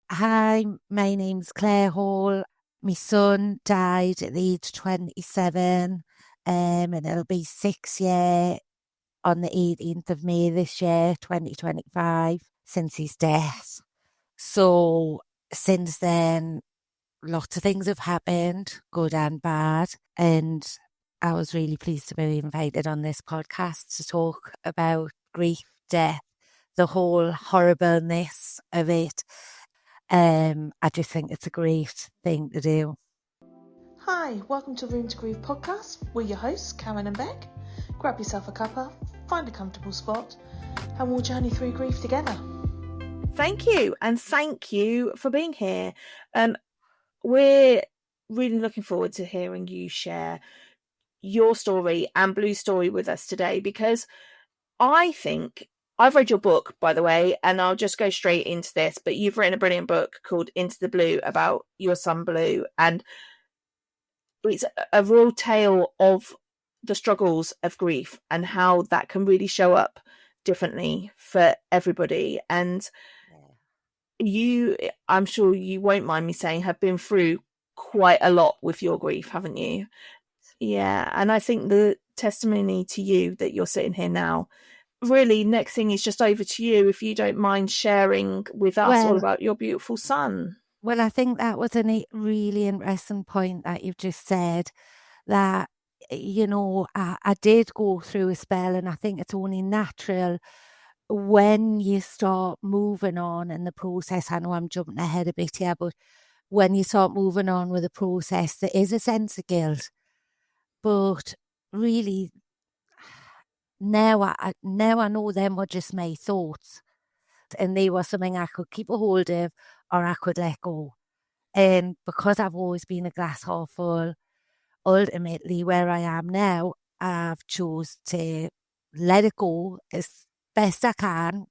Hi, my name's Claire Hall. My son died at the age of 27, and it'll be 6 year on the 18th of May this year, 2025, since his death. So since then, lots of things have happened, good and bad, and I was really pleased to be invited on this podcast to talk about grief, death, the whole horribleness of it. I just think it's a great thing to do. Hi, welcome to Room to Grieve podcast. We're your hosts, Karen and Bec. Grab yourself a cuppa, find a comfortable spot, and we'll journey through grief together. Thank you, and thank you for being here. We're really looking forward to hearing you share your story and Blue's story with us today, because I think I've read your book, by the way, and I'll just go straight into this, but you've written a brilliant book called Into the Blue about your son Blue, and it's a real tale of the struggles of grief and how that can really show up differently for everybody. And you, I'm sure you won't mind me saying, have been through quite a lot with your grief, haven't you? Yeah. And I think the testimony to you that you're sitting here now, really, next thing is just over to you, if you don't mind sharing with us all about your beautiful son. Well, I think that was a really interesting point that you've just said, that, I did go through a spell, and I think it's only natural when you start moving on in the process. I know I'm jumping ahead a bit here, but when you start moving on with the process, there is a sense of guilt. But really, now I know them were just my thoughts, and they were something I could keep a hold of or I could let go. And because I've always been a glass half full, ultimately where I am now, I've chose to let it go as best I can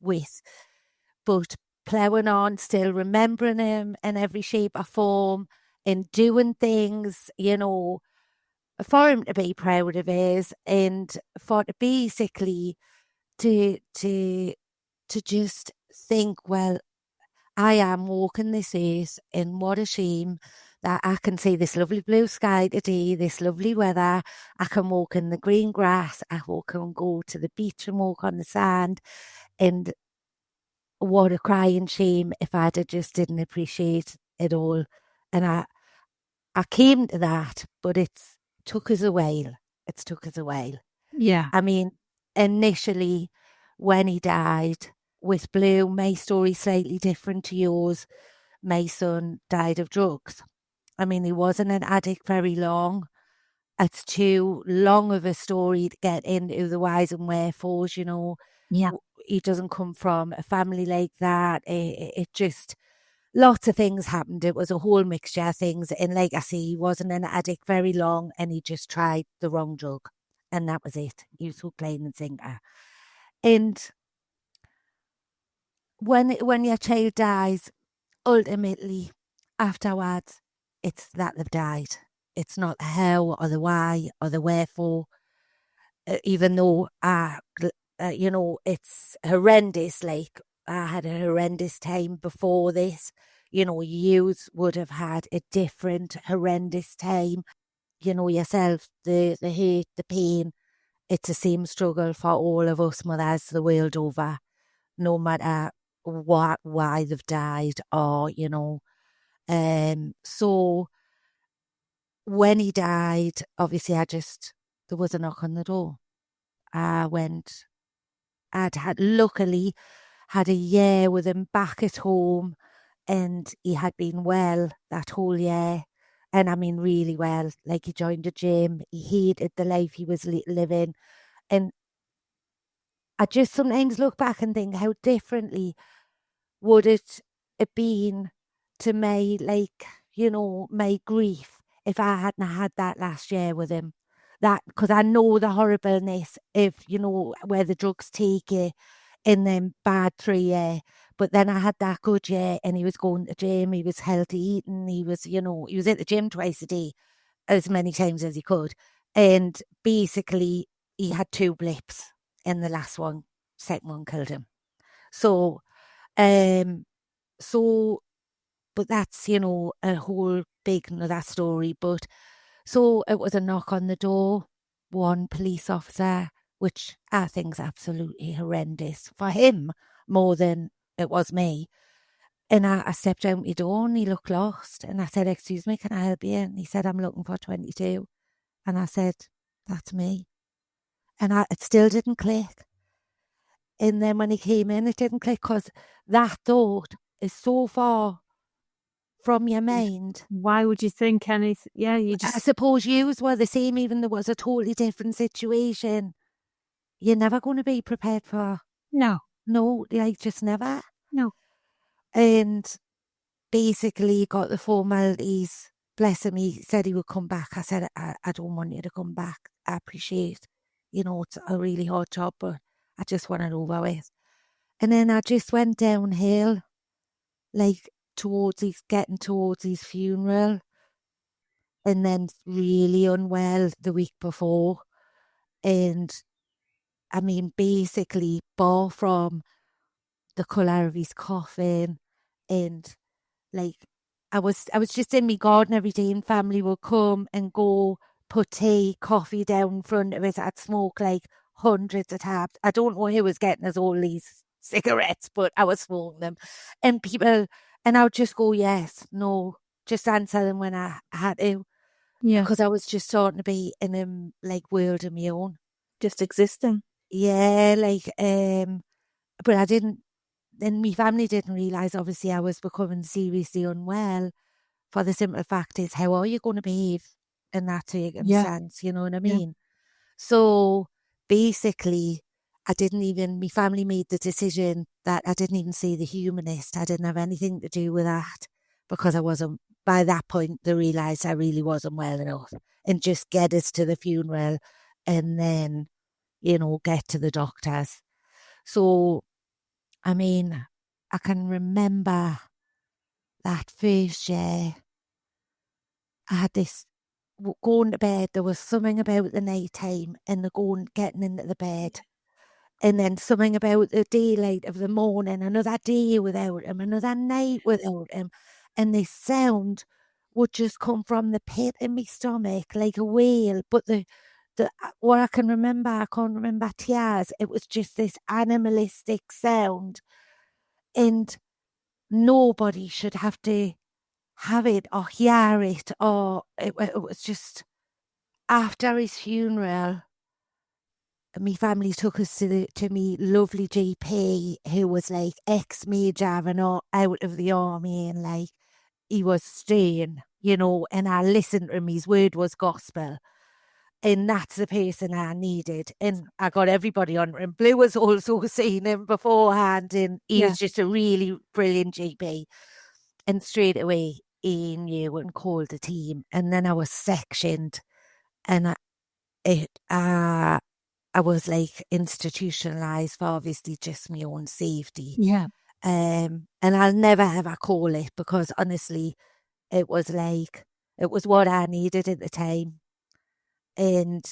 but ploughing on, still remembering him in every shape or form, and doing things, for him to be proud of his, and for to basically to just think, well, I am walking this earth, and what a shame that I can see this lovely blue sky today, this lovely weather. I can walk in the green grass. I can go to the beach and walk on the sand. And what a crying shame if I'd have just didn't appreciate it all. And I came to that, but it's took us a while. It's took us a while. Yeah. I mean, initially when he died with Blue, my story's slightly different to yours. My son died of drugs. I mean, he wasn't an addict very long. It's too long of a story to get into the whys and wherefores, Yeah. He doesn't come from a family like that. It just, lots of things happened. It was a whole mixture of things. And like I say, he wasn't an addict very long, and he just tried the wrong drug. And that was it. He was so plain and simple. And when your child dies, ultimately, afterwards, it's that they've died. It's not the how or the why or the wherefore, even though, it's horrendous. Like, I had a horrendous time before this. You would have had a different horrendous time. Yourself, the hate, the pain, it's the same struggle for all of us mothers the world over, no matter why they've died, or so when he died, obviously there was a knock on the door. I'd luckily had a year with him back at home, and he had been well that whole year. And I mean, really well. Like, he joined a gym, he hated the life he was living. And I just sometimes look back and think, how differently would it have been to my, my grief, if I hadn't had that last year with him. That, because I know the horribleness of, where the drugs take you in them bad 3 year. But then I had that good year, and he was going to gym, he was healthy eating, he was at the gym twice a day, as many times as he could. And basically, he had 2 blips, and the second one killed him. So, um, so but that's, you know, a whole big another story. But so it was a knock on the door, one police officer, which I think's absolutely horrendous for him more than it was me. And I stepped out my door and he looked lost. And I said, "Excuse me, can I help you?" And he said, "I'm looking for 22." And I said, "That's me." And it still didn't click. And then when he came in, it didn't click because that thought is so far from your mind. Why would you think anything? Yeah, you I just suppose yous were the same, even there was a totally different situation. You're never going to be prepared for. no. No, like just never. No. And basically got the formalities. Bless him, he said he would come back. I said, I don't want you to come back. I appreciate, you know, it's a really hard job, but I just want it over with. And then I just went downhill, like getting towards his funeral. And then really unwell the week before. And I mean, basically, bar from the colour of his coffin, and like I was just in my garden every day, and family would come and go, put tea, coffee down in front of us. I'd smoke like hundreds of tabs. I don't know who was getting us all these cigarettes, but I was smoking them. And I would just go, yes, no, just answer them when I had to. Yeah. Because I was just starting to be in a like world of my own. Just existing. Yeah, like but I didn't. And my family didn't realise. Obviously, I was becoming seriously unwell. For the simple fact is, how are you going to behave in that circumstance? You know what I mean? So basically, I didn't even. My family made the decision that I didn't even see the humanist. I didn't have anything to do with that because I wasn't. By that point, they realised I really wasn't well enough, and just get us to the funeral, and then, you know, get to the doctors. So, I mean, I can remember that first year. I had this going to bed. There was something about the night time and getting into the bed. And then something about the daylight of the morning, another day without him, another night without him. And this sound would just come from the pit in my stomach like a wail. But what I can remember, I can't remember tears. It was just this animalistic sound. And nobody should have to have it or hear it. Or it was just after his funeral. My family took us to me lovely GP who was like ex-major and all out of the army, and like he was stern, you know, and I listened to him. His word was gospel. And that's the person I needed. And I got everybody on him. Blue was also seen him beforehand, and he was just a really brilliant GP. And straight away he knew and called the team. And then I was sectioned, and I was like institutionalized for obviously just my own safety. Yeah. And I'll never ever call it, because honestly, it was what I needed at the time. And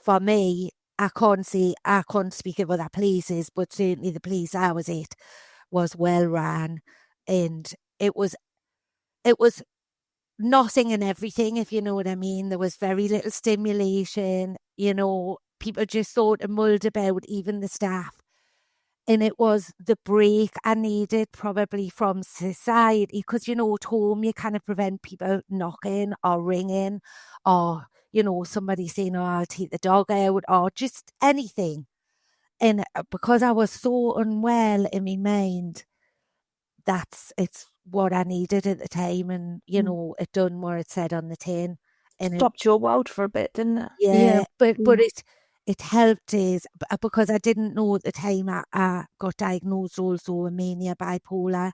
for me, I can't speak of other places, but certainly the place I was at was well run, and it was nothing and everything, if you know what I mean. There was very little stimulation, you know, people just sort of mulled about, even the staff. And it was the break I needed probably from society, because, you know, at home you kind of prevent people knocking or ringing, or, you know, somebody saying, "Oh, I'll take the dog out," or just anything. And because I was so unwell in my mind, it's what I needed at the time. And, you know, it done what it said on the tin. And Stopped your world for a bit, didn't it? yeah, but it helped us because I didn't know at the time I got diagnosed also with mania bipolar.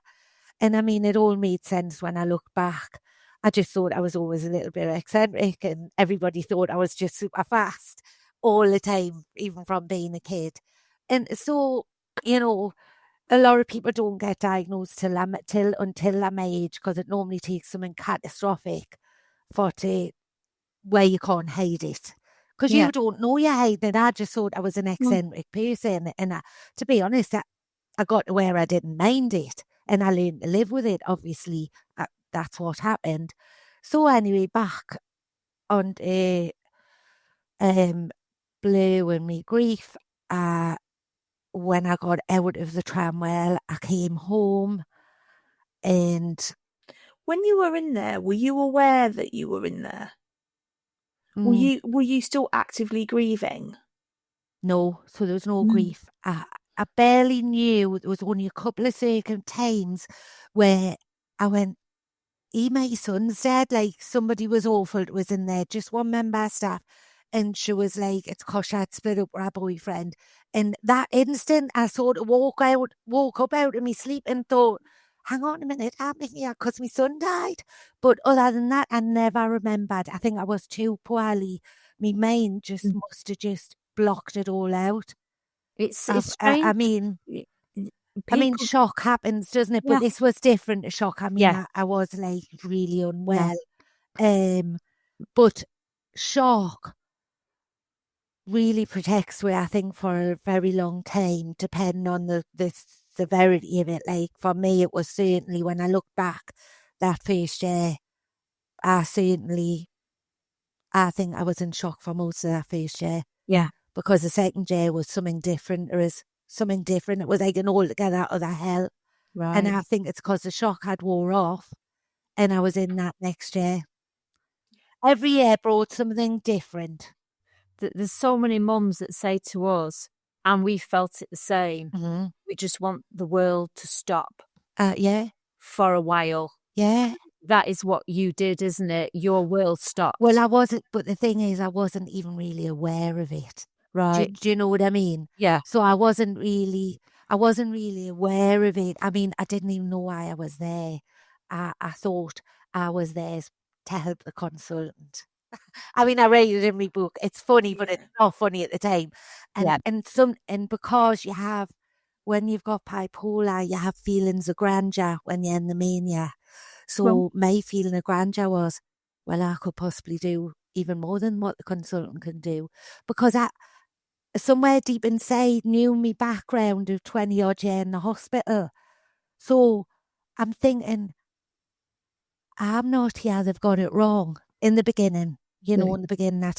And I mean, it all made sense when I look back. I just thought I was always a little bit eccentric, and everybody thought I was just super fast all the time, even from being a kid. And so, you know, a lot of people don't get diagnosed until I'm my age, because it normally takes something catastrophic where you can't hide it. Because you don't know you're hiding it. I just thought I was an eccentric person. And to be honest, I got to where I didn't mind it. and I learned to live with it, obviously. That's what happened. So anyway, back on Blue and me grief, when I got out of the tramwell, I came home and When you were in there, were you aware that you were in there? Were you still actively grieving? no, so there was no grief. I barely knew. There was only a couple of second times where I went, my son's dead. Like somebody was awful. It was in there, just one member of staff. And she was like, it's because I'd split up with her boyfriend. And that instant, I sort of woke up out of my sleep and thought, hang on a minute, I'm here because my son died. But other than that, I never remembered. I think I was too poorly. My mind just must have just blocked it all out. It's strange. I mean, shock happens, doesn't it? But this was different to shock. I mean, I was like really unwell. But shock really protects me, I think, for a very long time, depending on the severity of it. Like for me, it was certainly, when I look back that first year, I think I was in shock for most of that first year. Yeah. Because the second year was something different. There is something different. It was like an altogether other hell. Right. And I think it's because the shock had wore off and I was in that next year. Every year brought something different. There's so many mums that say to us, and we felt it the same, we just want the world to stop. Yeah. For a while. Yeah. That is what you did, isn't it? Your world stopped. Well, I wasn't, but the thing is, I wasn't even really aware of it. Right. Do you know what I mean? Yeah. So I wasn't really aware of it. I mean, I didn't even know why I was there. I thought I was there to help the consultant. I mean, I read it in my book. It's funny, but it's not funny at the time. And because when you've got bipolar, you have feelings of grandeur when you're in the mania. So my feeling of grandeur was, well, I could possibly do even more than what the consultant can do, because I somewhere deep inside knew my background of 20 odd years in the hospital. So I'm thinking, I'm not here, they've got it wrong. In the beginning, in the beginning, I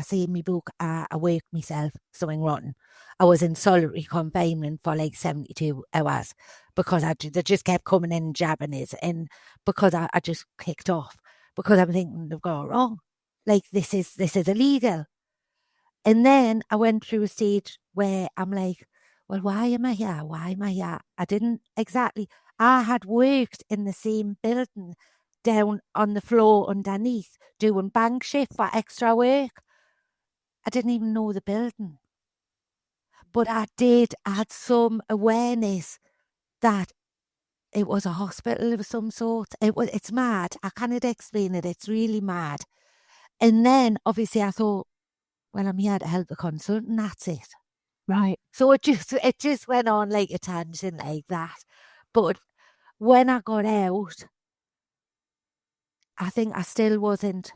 say in my book, I worked myself something rotten. I was in solitary confinement for like 72 hours because they just kept coming in and jabbing it. And because I just kicked off, because I'm thinking they've got it wrong. Like this is illegal. And then I went through a stage where I'm like, well, why am I here? Why am I here? I had worked in the same building down on the floor underneath doing bank shift for extra work. I didn't even know the building. But I had some awareness that it was a hospital of some sort. It's mad. I cannot explain it. It's really mad. And then obviously I thought, well, I'm here to help the consultant. That's it. Right. So it just went on like a tangent like that. But when I got out, I think I still wasn't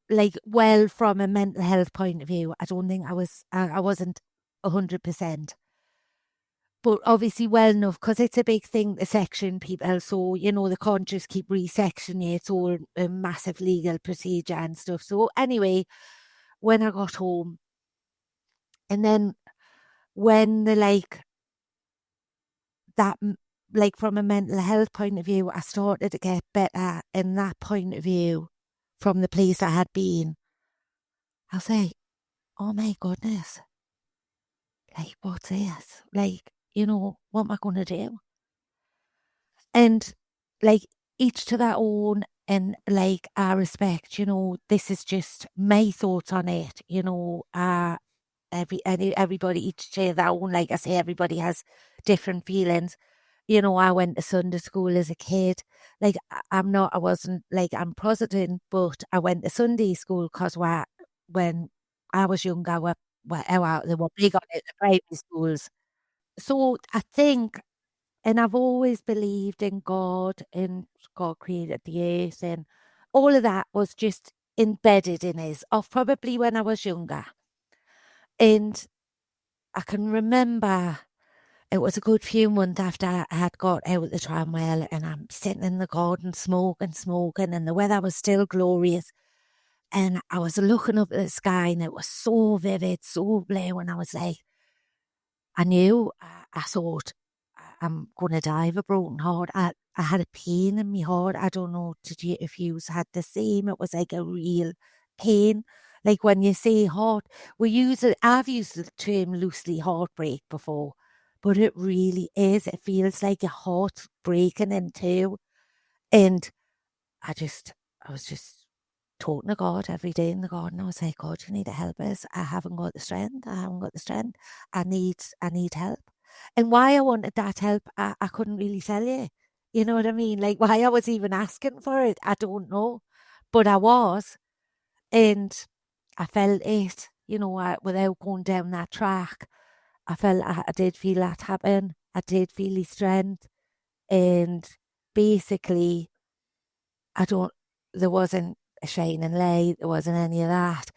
like well from a mental health point of view. I don't think I wasn't 100%. But obviously well enough, because it's a big thing to section people. So, they can't just keep resectioning you. It's all a massive legal procedure and stuff. So anyway, when I got home, and then when from a mental health point of view, I started to get better in that point of view from the place I had been, I'll say, oh my goodness, like, what's this? Like, what am I going to do? And like, each to their own, and like, I respect, this is just my thoughts on it, everybody each to their own. Like I say, everybody has different feelings. I went to Sunday school as a kid. Like, I'm Protestant, but I went to Sunday school because when I was younger, they were big on it, the primary schools. So I think, and I've always believed in God, and God created the earth, and all of that was just embedded in us, of probably when I was younger. And I can remember it was a good few months after I had got out of the tramwell, and I'm sitting in the garden smoking, and the weather was still glorious. And I was looking up at the sky, and it was so vivid, so blue, and I was like, I knew, I thought, I'm going to die of a broken heart. I had a pain in my heart. I don't know if you had the same. It was like a real pain. Like when you say heart, I've used the term loosely heartbreak before, but it really is. It feels like your heart's breaking in two. And I was just talking to God every day in the garden. I was like, God, you need to help us. I haven't got the strength. I need help. And why I wanted that help, I couldn't really tell you. You know what I mean? Like why I was even asking for it, I don't know. But I was. And I felt it, without going down that track. I did feel that happen. I did feel his strength. And basically, there wasn't a shining light, there wasn't any of that.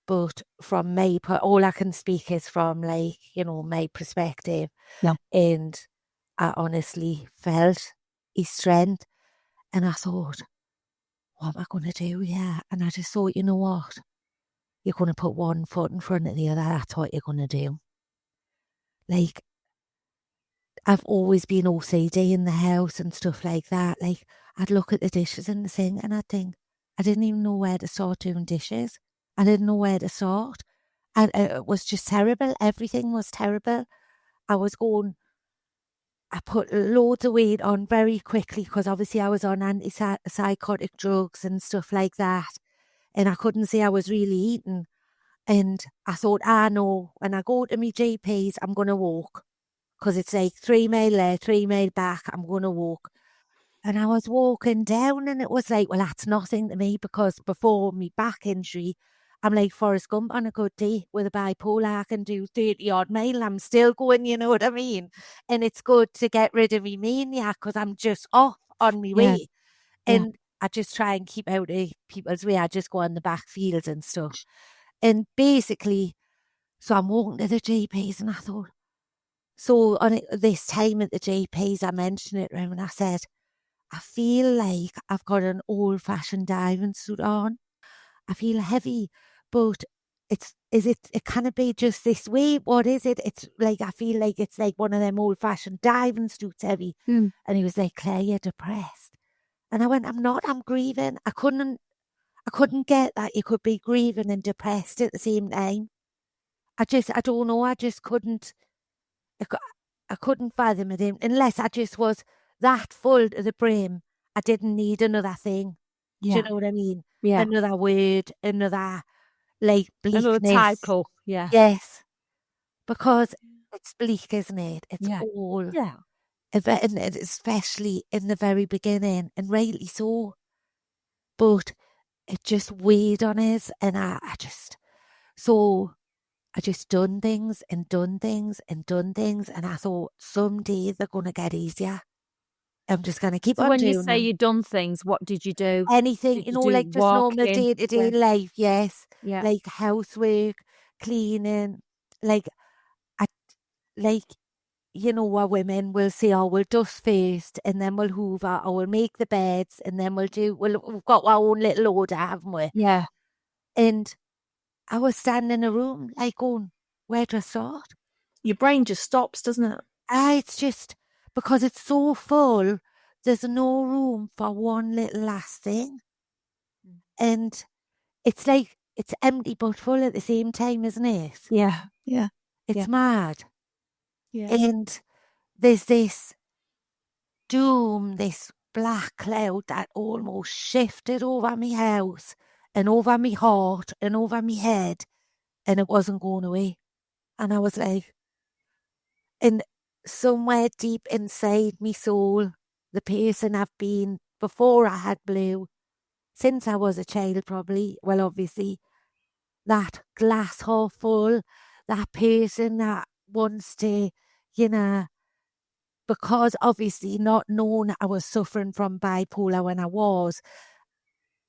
But from all I can speak is from my perspective. Yeah. And I honestly felt his strength. And I thought, what am I going to do? Yeah. And I just thought, you know what? You're going to put one foot in front of the other. That's what you're going to do. Like, I've always been OCD in the house and stuff like that. Like, I'd look at the dishes in the sink and I'd think, I didn't even know where to start doing dishes. I didn't know where to start. And it was just terrible. Everything was terrible. I put loads of weight on very quickly because obviously I was on antipsychotic drugs and stuff like that. And I couldn't say I was really eating. And I thought, no, when I go to my GPs, I'm going to walk. Because it's like 3 mile there, 3 mile back, I'm going to walk. And I was walking down and it was like, well, that's nothing to me because before my back injury, I'm like Forrest Gump on a good day with a bipolar. I can do 30 odd mile. I'm still going, you know what I mean? And it's good to get rid of me mania because I'm just off on my way. And I just try and keep out of people's way. I just go on the back fields and stuff. And basically, so I'm walking to the GPs and I thought, so on this time at the GPs, I mentioned it and I said, I feel like I've got an old-fashioned diving suit on. I feel heavy, but it can it be just this way? What is it? It's like, I feel like it's like one of them old-fashioned diving suits heavy. And he was like, Claire, you're depressed. And I went, I'm not, I'm grieving. I couldn't get that you could be grieving and depressed at the same time. I don't know, I just couldn't. I couldn't fathom it unless I just was that full to the brim. I didn't need another thing. Do you know what I mean? Yeah. Another word, another bleakness. Another title. Yeah. Yes. Because it's bleak, isn't it? It's all. Yeah. And especially in the very beginning, and rightly so. But it just weighed on us, and I just done things and done things and done things. And I thought someday they're going to get easier. I'm just going to keep on doing them. When you say you've done things, what did you do? Anything, like just normal day-to-day life, yes. Yeah. Like housework, cleaning, what women will say, we'll dust first and then we'll hoover or we'll make the beds and then we've got our own little order, haven't we? Yeah. And I was standing in a room going, where do I start? Your brain just stops, doesn't it? It's just because it's so full, there's no room for one little last thing. And it's like it's empty but full at the same time, isn't it? Yeah. Yeah. It's mad. Yeah. And there's this doom, this black cloud that almost shifted over my house and over my heart and over my head, and it wasn't going away. And I was like, and somewhere deep inside me soul, the person I've been before I had blue, since I was a child probably, well obviously, that glass half full, that person that wants to, because obviously not knowing I was suffering from bipolar when I was,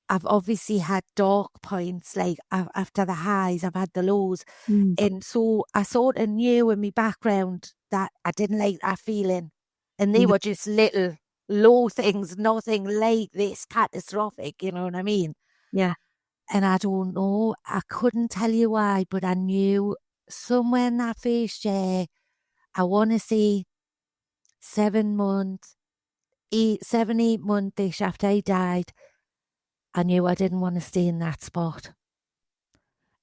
I've obviously had dark points, like after the highs, I've had the lows. And so I sort of knew in my background that I didn't like that feeling. And they were just little low things, nothing like this catastrophic, you know what I mean? Yeah. And I don't know, I couldn't tell you why, but I knew somewhere in that first year, I want to say 7 months, 8 months after he died, I knew I didn't want to stay in that spot.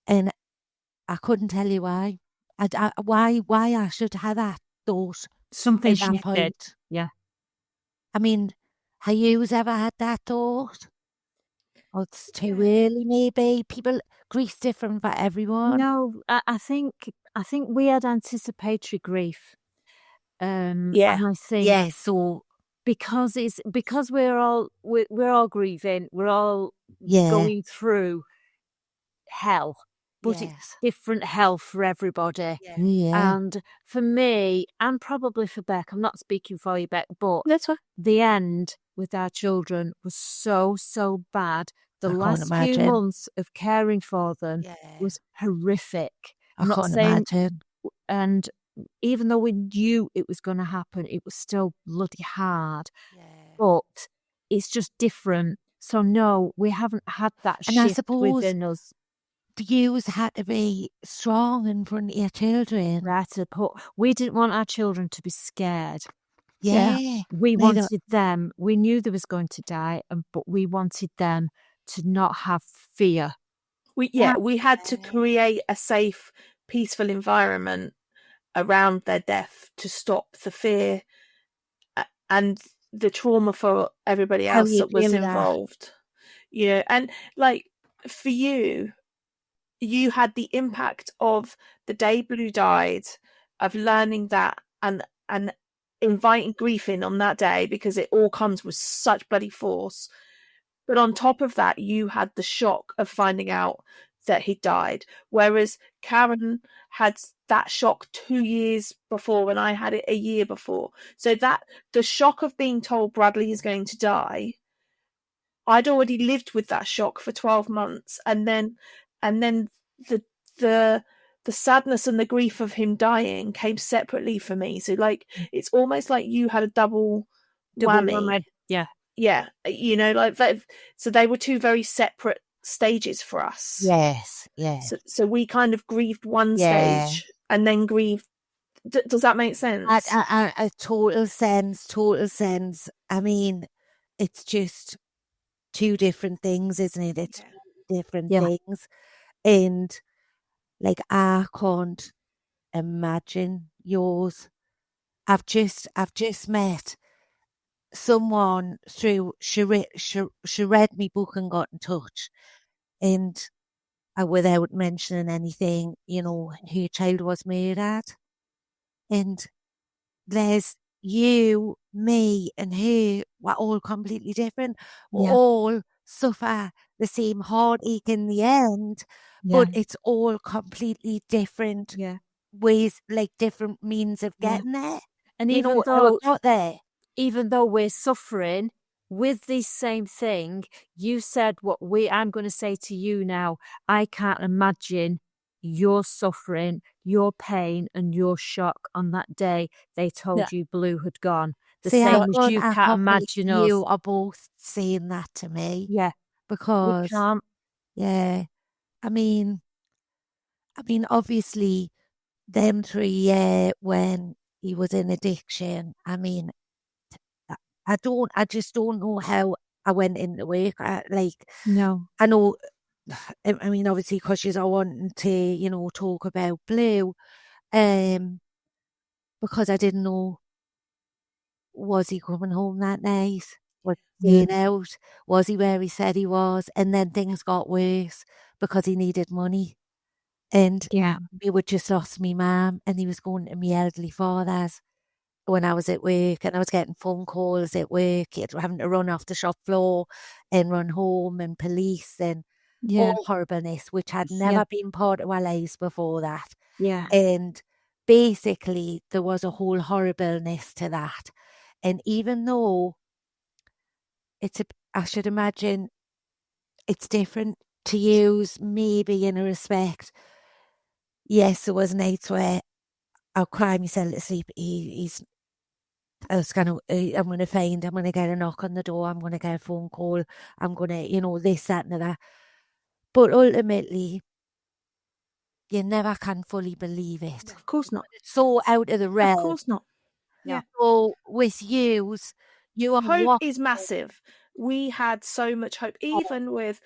And I couldn't tell you why. Why I should have that thought Something at that shifted. point. Yeah. I mean, have you ever had that thought? Oh, it's too early, maybe. Grief's different for everyone. No, I think we had anticipatory grief. Yeah. And I think Yeah, so because we're all grieving, we're all yeah, going through hell, but it's yes, different hell for everybody. yeah. And for me, and probably for Bec, I'm not speaking for you, Bec, but That's fine. the end with our children was so bad. The I can't last few imagine. months of caring for them Yeah, was horrific. I I'm not can't saying, imagine. and even though we knew it was going to happen, it was still bloody hard. Yeah. But it's just different. So no, we haven't had that And I shift suppose within us. the yous had to be strong in front of your children. Right to the point. We didn't want our children to be scared. Yeah. We Neither- wanted them. We knew they was going to die, but we wanted them to not have fear. We had to create a safe, peaceful environment around their death to stop the fear and the trauma for everybody How else you that was do that. involved. Yeah, and like for you, you had the impact of the day Blue died, of learning that and inviting grief in on that day because it all comes with such bloody force. But on top of that, you had the shock of finding out that he died. Whereas Karen had that shock 2 years before and I had it a year before. So that the shock of being told Bradley is going to die, I'd already lived with that shock for 12 months. And then the sadness and the grief of him dying came separately for me. So like, it's almost like you had a double whammy. Yeah. Yeah, you know, like that. So they were two very separate stages for us. Yes, yeah. So we kind of grieved one stage and then grieved. Does that make sense? A total sense. I mean, it's just two different things, isn't it? It's different things. And like, I can't imagine yours. I've just met someone through, she read me book and got in touch, and without mentioning anything, you know, her child was murdered, and there's you, me, and her were all completely different. We all suffer the same heartache in the end, but it's all completely different ways, like different means of getting there. And you even know, how though I got there. Even though we're suffering with this same thing, you said I'm going to say to you now. I can't imagine your suffering, your pain, and your shock on that day they told you Blue had gone. The same as you can't imagine us. You are both saying that to me. Yeah, because we can't. Yeah, I mean, obviously, them 3 years when he was in addiction. I mean, I just don't know how I went into work. No. I know, I mean, obviously, because she's all wanting to, you know, talk about Blue, because I didn't know, was he coming home that night? Was he staying out? Was he where he said he was? And then things got worse because he needed money. And we would just lost me mum, and he was going to my elderly father's when I was at work, and I was getting phone calls at work, having to run off the shop floor and run home, and police and all horribleness, which had never been part of our lives before that. Yeah. And basically there was a whole horribleness to that. And even though I should imagine it's different to use, maybe in a respect. Yes, there was nights where I'll cry myself to sleep. I was kind of, I'm going to get a knock on the door. I'm going to get a phone call. I'm going to, this, that, and that. But ultimately, you never can fully believe it. Of course not. It's so out of the realm. Of course not. Yeah. So with you are hope is massive. We had so much hope, even with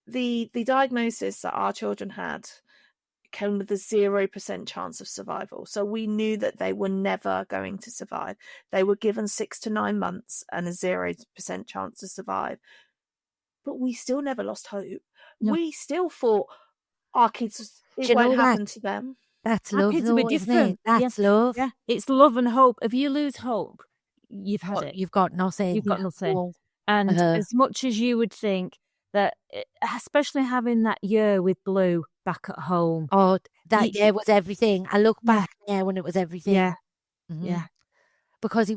the diagnosis that our children had came with a 0% chance of survival. So we knew that they were never going to survive. They were given 6 to 9 months and a 0% chance to survive. But we still never lost hope. No. We still thought our kids, it won't happen to them. That's love. Our kids will be different. That's love. Yeah, it's love and hope. If you lose hope, you've had it. You've got nothing. You've got nothing. And as much as you would think that, especially having that year with Blue back at home. Oh, that year was everything. I look back now when it was everything. Yeah. Mm-hmm. Yeah. Because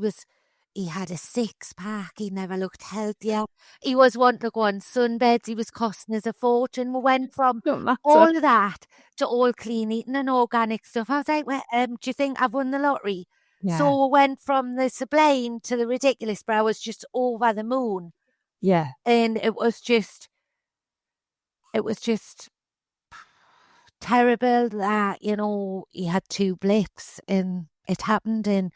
he had a 6-pack. He never looked healthier. He was wanting to go on sunbeds. He was costing us a fortune. We went from all of that to all clean eating and organic stuff. I was like, well, do you think I've won the lottery? Yeah. So we went from the sublime to the ridiculous, but I was just over the moon. Yeah. And it was just terrible that, he had 2 blips and it happened, and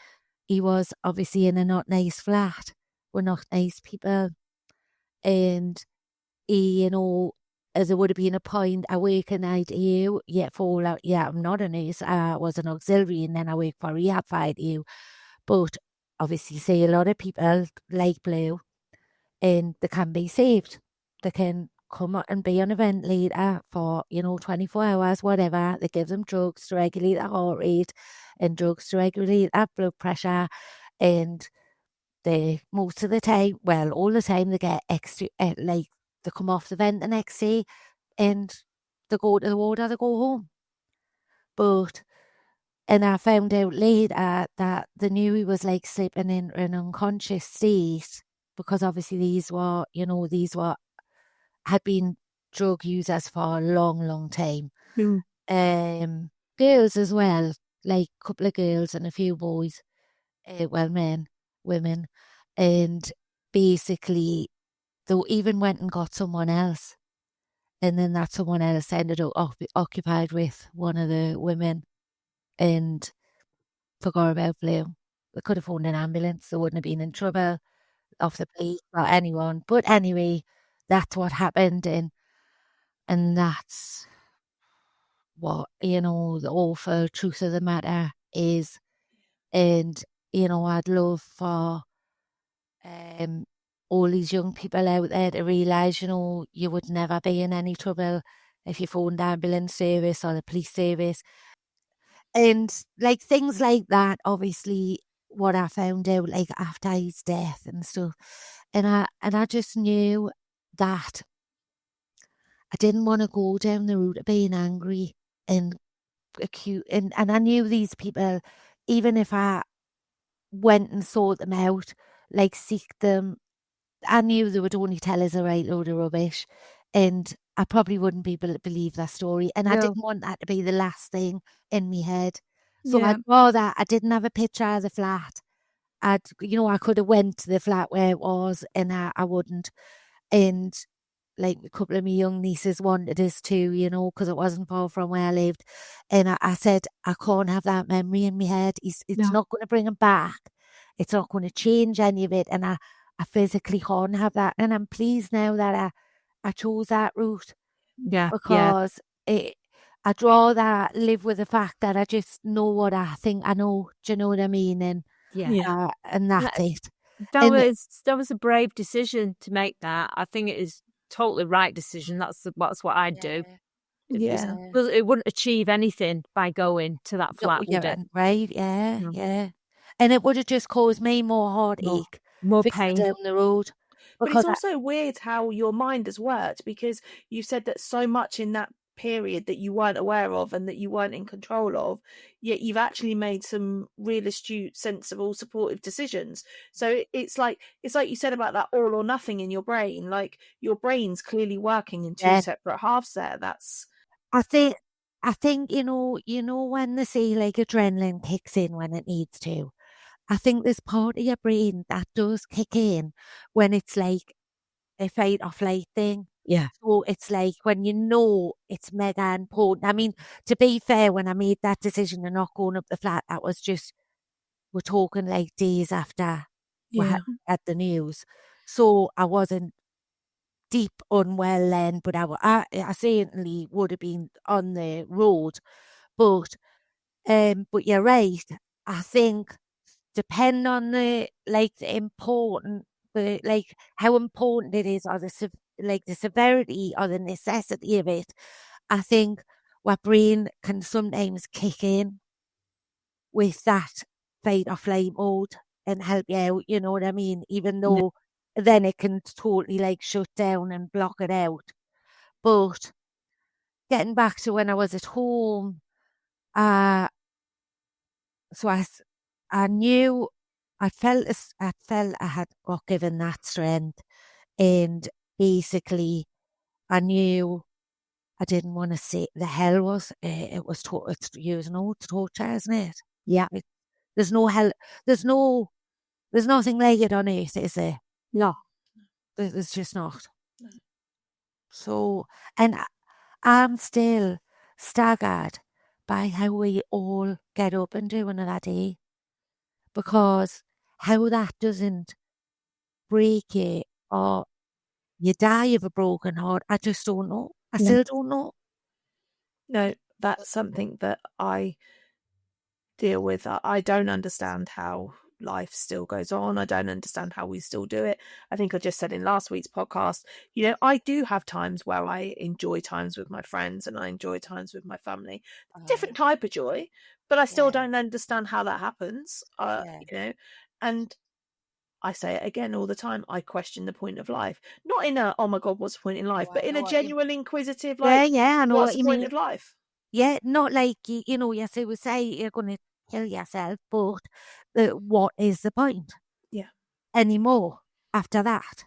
he was obviously in a not nice flat. We're not nice people. And he, there would have been a point I work a night here, I'm not a nurse. I was an auxiliary, and then I work for rehab for you. But obviously, say a lot of people like Blue, and they can be saved. They can come up and be on a ventilator for, 24 hours, whatever. They give them drugs to regulate their heart rate and drugs to regulate their blood pressure. And they, most of the time, well, all the time, they get extra, they come off the vent the next day and they go to the ward or they go home. And I found out later that they knew he was slipping in an unconscious state, because obviously these were had been drug users for a long, long time. Girls as well, a couple of girls and a few boys, men, women, and basically they even went and got someone else, and then that someone else ended up occupied with one of the women and forgot about Blue. They could have phoned an ambulance. They wouldn't have been in trouble off the police or anyone. But anyway, that's what happened, and that's what, the awful truth of the matter is. And, I'd love for all these young people out there to realise, you would never be in any trouble if you phoned the ambulance service or the police service. And things like that, obviously, what I found out after his death and stuff. And I just knew that I didn't want to go down the route of being angry and acute. And I knew these people, even if I went and sought them out, seek them, I knew they would only tell us a right load of rubbish. And I probably wouldn't be able to believe that story. And I didn't want that to be the last thing in my head. So I'd rather I didn't have a picture of the flat. I could have went to the flat where it was, and I wouldn't. And a couple of my young nieces wanted us to, because it wasn't far from where I lived. And I said, I can't have that memory in my head. It's not going to bring him back. It's not going to change any of it. And I physically can't have that. And I'm pleased now that I chose that route. Yeah. Because I'd rather live with the fact that I just know what I think I know. Do you know what I mean? And and that's it. That was a brave decision to make that. I think it is totally right decision. That's what I'd do. It wouldn't achieve anything by going to that flat, would it? Right, yeah. And it would have just caused me more heartache. More pain. Down the road. But it's also weird how your mind has worked, because you said that so much in that period that you weren't aware of and that you weren't in control of, yet you've actually made some real astute, sensible, supportive decisions. So it's like you said about that all or nothing in your brain. Like, your brain's clearly working in two Yeah. separate halves there. That's I think when they say like adrenaline kicks in when it needs to. I think there's part of your brain that does kick in when it's like a fight or flight thing. Yeah. So it's like when you know it's mega important. I mean, to be fair, when I made that decision of not going up the flat, that was just, we're talking like days after we had the news. So I wasn't deep unwell then, but I certainly would have been on the road. But you're right. I think depend on the how important it is, or the severity or the necessity of it. I think our brain can sometimes kick in with that fight or flight mode and help you out, you know what I mean? Even Yeah. though then it can totally like shut down and block it out. But getting back to when I was at home, uh so I knew I felt I had got given that strength, and basically I knew I didn't want to say the hell was it's using old torture, isn't it? Yeah. It, there's no hell. There's no. There's nothing like it on earth, is there? No. There's just not. No. So, and I'm still staggered by how we all get up and do another day, because how that doesn't break you or you die of a broken heart, I just don't know. I No. still don't know. No, that's something that I deal with. I don't understand how life still goes on. I don't understand how we still do it. I think I just said in last week's podcast, I do have times where I enjoy times with my friends and I enjoy times with my family. Different type of joy, but I still don't understand how that happens. And I say it again all the time. I question the point of life, not in a, oh my God, what's the point in life, but in a genuine, inquisitive, like, Yeah, I know what's what the you point mean. of life? Yeah, not like yes, it would say you're going to kill yourself, but what is the point? Yeah. Anymore after that?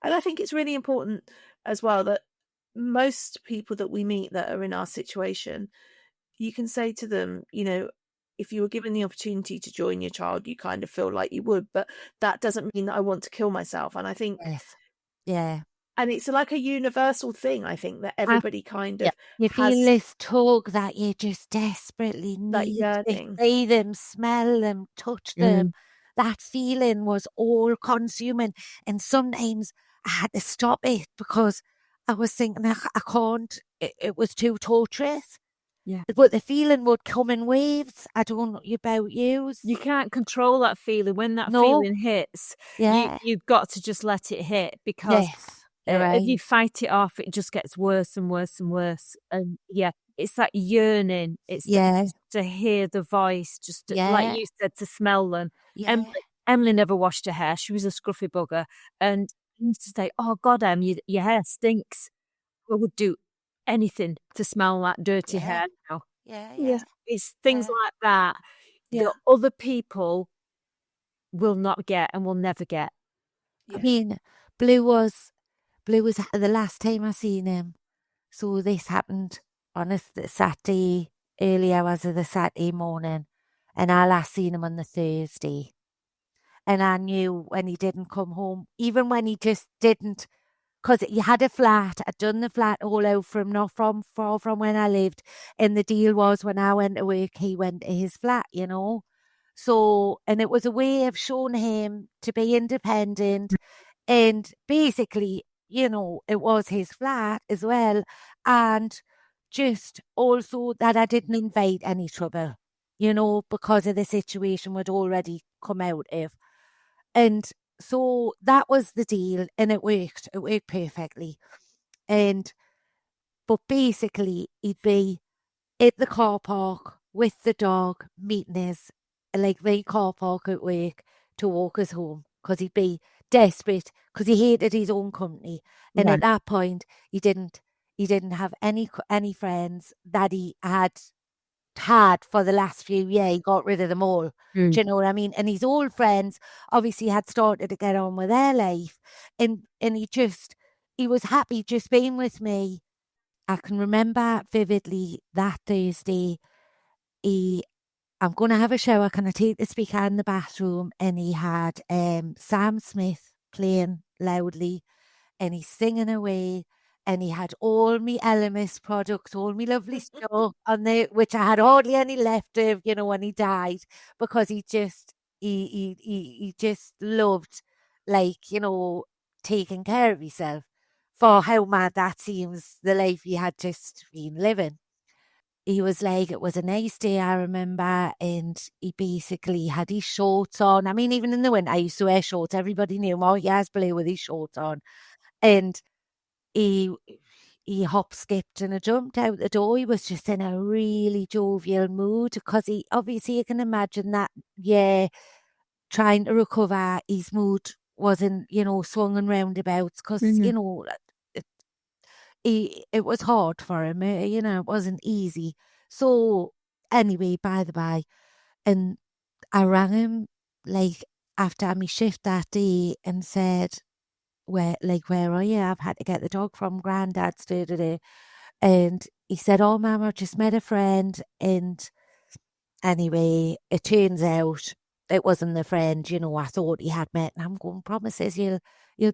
And I think it's really important as well that most people that we meet that are in our situation, you can say to them, if you were given the opportunity to join your child, you kind of feel like you would, but that doesn't mean that I want to kill myself. And I think, Yes. Yeah. and it's like a universal thing, I think, that everybody kind of You feel has this tug that you just desperately that need to yearning. see them, smell them, touch them. That feeling was all consuming. And sometimes I had to stop it because I was thinking, I can't, it was too torturous. Yeah. But the feeling would come in waves. I don't know about you. You can't control that feeling. When that No. feeling hits, Yeah. you've got to just let it hit, because Yes. You're if you right. fight it off, it just gets worse and worse and worse. And yeah, it's that yearning. It's Yeah. to hear the voice, just like Yeah. you said, to smell them. Yeah. Emily never washed her hair. She was a scruffy bugger. And I used to say, oh God, Em, your hair stinks. I would do anything to smell that dirty Yeah. hair now. Yeah. Yeah. It's things Yeah. like that Yeah. that other people will not get and will never get. I mean, Blue was the last time I seen him. So this happened on a Saturday, early hours of the Saturday morning, and I last seen him on the Thursday. And I knew when he didn't come home, even when he just didn't, because he had a flat. I'd done the flat all out from not from far from when I lived, and the deal was when I went to work, he went to his flat, So, and it was a way of showing him to be independent. And basically, it was his flat as well. And just also that I didn't invite any trouble, because of the situation we'd already come out of. And so that was the deal, and it worked. It worked perfectly. But basically, he'd be at the car park with the dog, meeting his, like, the car park at work to walk us home, because he'd be desperate, because he hated his own company. And at that point, he didn't He didn't have any friends that he had for the last few years. He got rid of them all. Do you know what I mean? And his old friends obviously had started to get on with their life, and he was happy just being with me. I can remember vividly that Thursday. I'm going to have a shower. Can I take the speaker in the bathroom? And he had Sam Smith playing loudly, and he's singing away, and he had all me Elemis products, all me lovely stuff on there, which I had hardly any left of, when he died, because he just loved, like, taking care of himself, for how mad that seems, the life he had just been living. He was like, it was a nice day, I remember, and he basically had his shorts on. I mean, even in the winter, I used to wear shorts. Everybody knew him. Oh, he has blue with his shorts on. And he hop, skipped and jumped out the door. He was just in a really jovial mood, because he, obviously, you can imagine that, trying to recover, his mood wasn't, swung and roundabouts, because, it was hard for him, it wasn't easy. So anyway, by the by, and I rang him like after my shift that day and said, where are you? I've had to get the dog from Grandad's today. And he said, oh, Mum, I've just met a friend. And anyway, it turns out it wasn't the friend, I thought he had met. And I'm going, promises you'll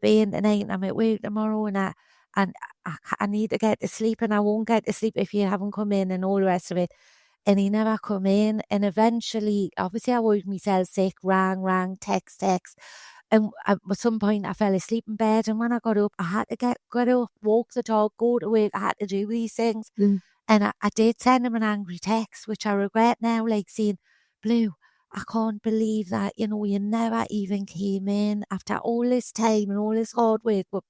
be in tonight, and I'm at work tomorrow, and I need to get to sleep, and I won't get to sleep if you haven't come in, and all the rest of it. And he never come in. And eventually, obviously, I worried myself sick, rang, text. And at some point, I fell asleep in bed. And when I got up, I had to get up, walk the dog, go to work. I had to do these things. And I did send him an angry text, which I regret now, like saying, Blue, I can't believe that, you never even came in after all this time and all this hard work we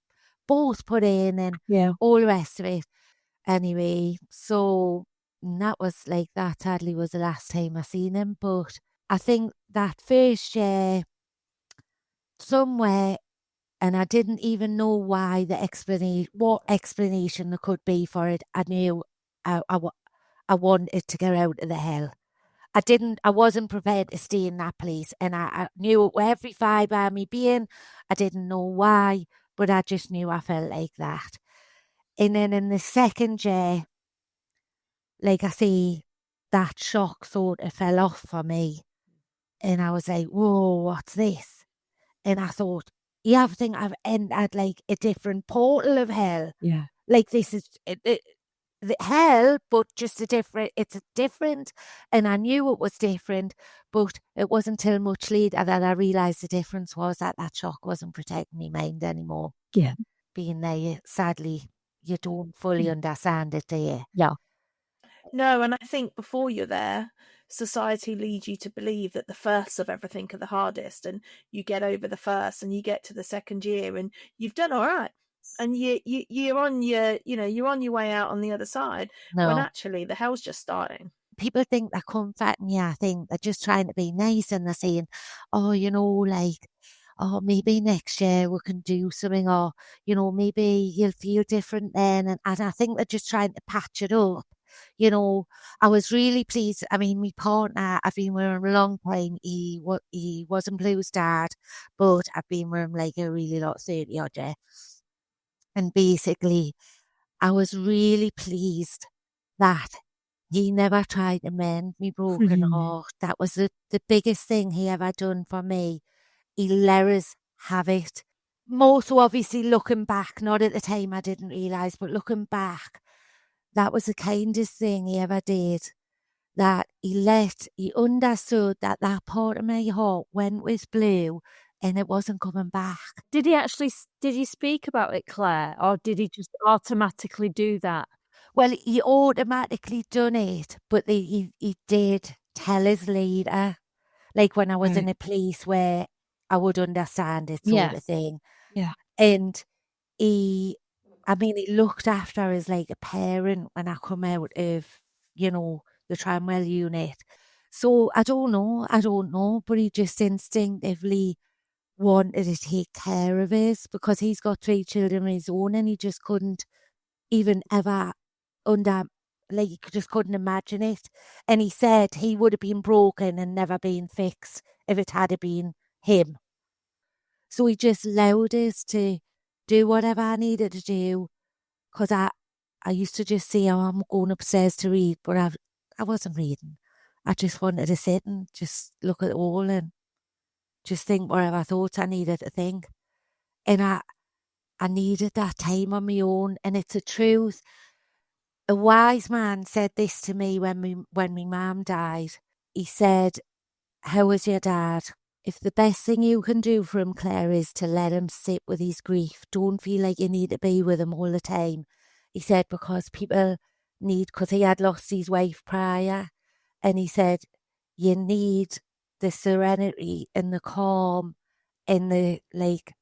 both put in, and all the rest of it. Anyway, so that was like, that sadly was the last time I seen him. But I think that first year, somewhere, and I didn't even know why, what explanation there could be for it, I knew I wanted to get out of the hell. I wasn't prepared to stay in that place, and I knew it with every fibre of me being. I didn't know why, but I just knew I felt like that. And then in the second year, like I say, that shock sort of fell off for me. And I was like, whoa, what's this? And I thought, you ever think I've entered like a different portal of hell? Yeah. Like, this is the hell, but just it's different. And I knew it was different, but it wasn't until much later that I realised the difference was that shock wasn't protecting my mind anymore. Yeah. Being there, sadly, you don't fully understand it, do you? Yeah. No, and I think before you're there, society leads you to believe that the firsts of everything are the hardest, and you get over the first and you get to the second year and you've done all right. And you're on your way out on the other side, when actually the hell's just starting. People think they're comforting you. I think they're just trying to be nice, and they're saying, oh, like, oh, maybe next year we can do something, or, maybe you'll feel different then. And I think they're just trying to patch it up. I was really pleased. I mean, my partner, I've been with him a long time. He wasn't Blue's dad, but I've been with him like a really lot, 30 odd year. And basically, I was really pleased that he never tried to mend me broken heart. That was the biggest thing he ever done for me. He let us have it. More so, obviously, looking back, not at the time I didn't realise, but looking back, that was the kindest thing he ever did. That he understood that part of my heart went with Blue, and it wasn't coming back. Did he speak about it, Claire, or did he just automatically do that? Well, he automatically done it, but he did tell us later, like when I was in a place where I would understand it, sort of thing. Yeah. And he looked after us like a parent when I come out of, the Tramwell unit. So I don't know, but he just instinctively wanted to take care of us, because he's got 3 children of his own, and he just couldn't even ever under, like you just couldn't imagine it. And he said he would have been broken and never been fixed if it had been him. So he just allowed us to do whatever I needed to do. Because I used to just say, oh, I'm going upstairs to read, but I wasn't reading. I just wanted to sit and just look at it all and just think whatever thoughts I needed to think. And I needed that time on my own. And it's a truth. A wise man said this to me when my mum died. He said, how was your dad? If the best thing you can do for him, Claire, is to let him sit with his grief, don't feel like you need to be with him all the time. He said, because people need, because he had lost his wife prior, and he said, you need the serenity and the calm and the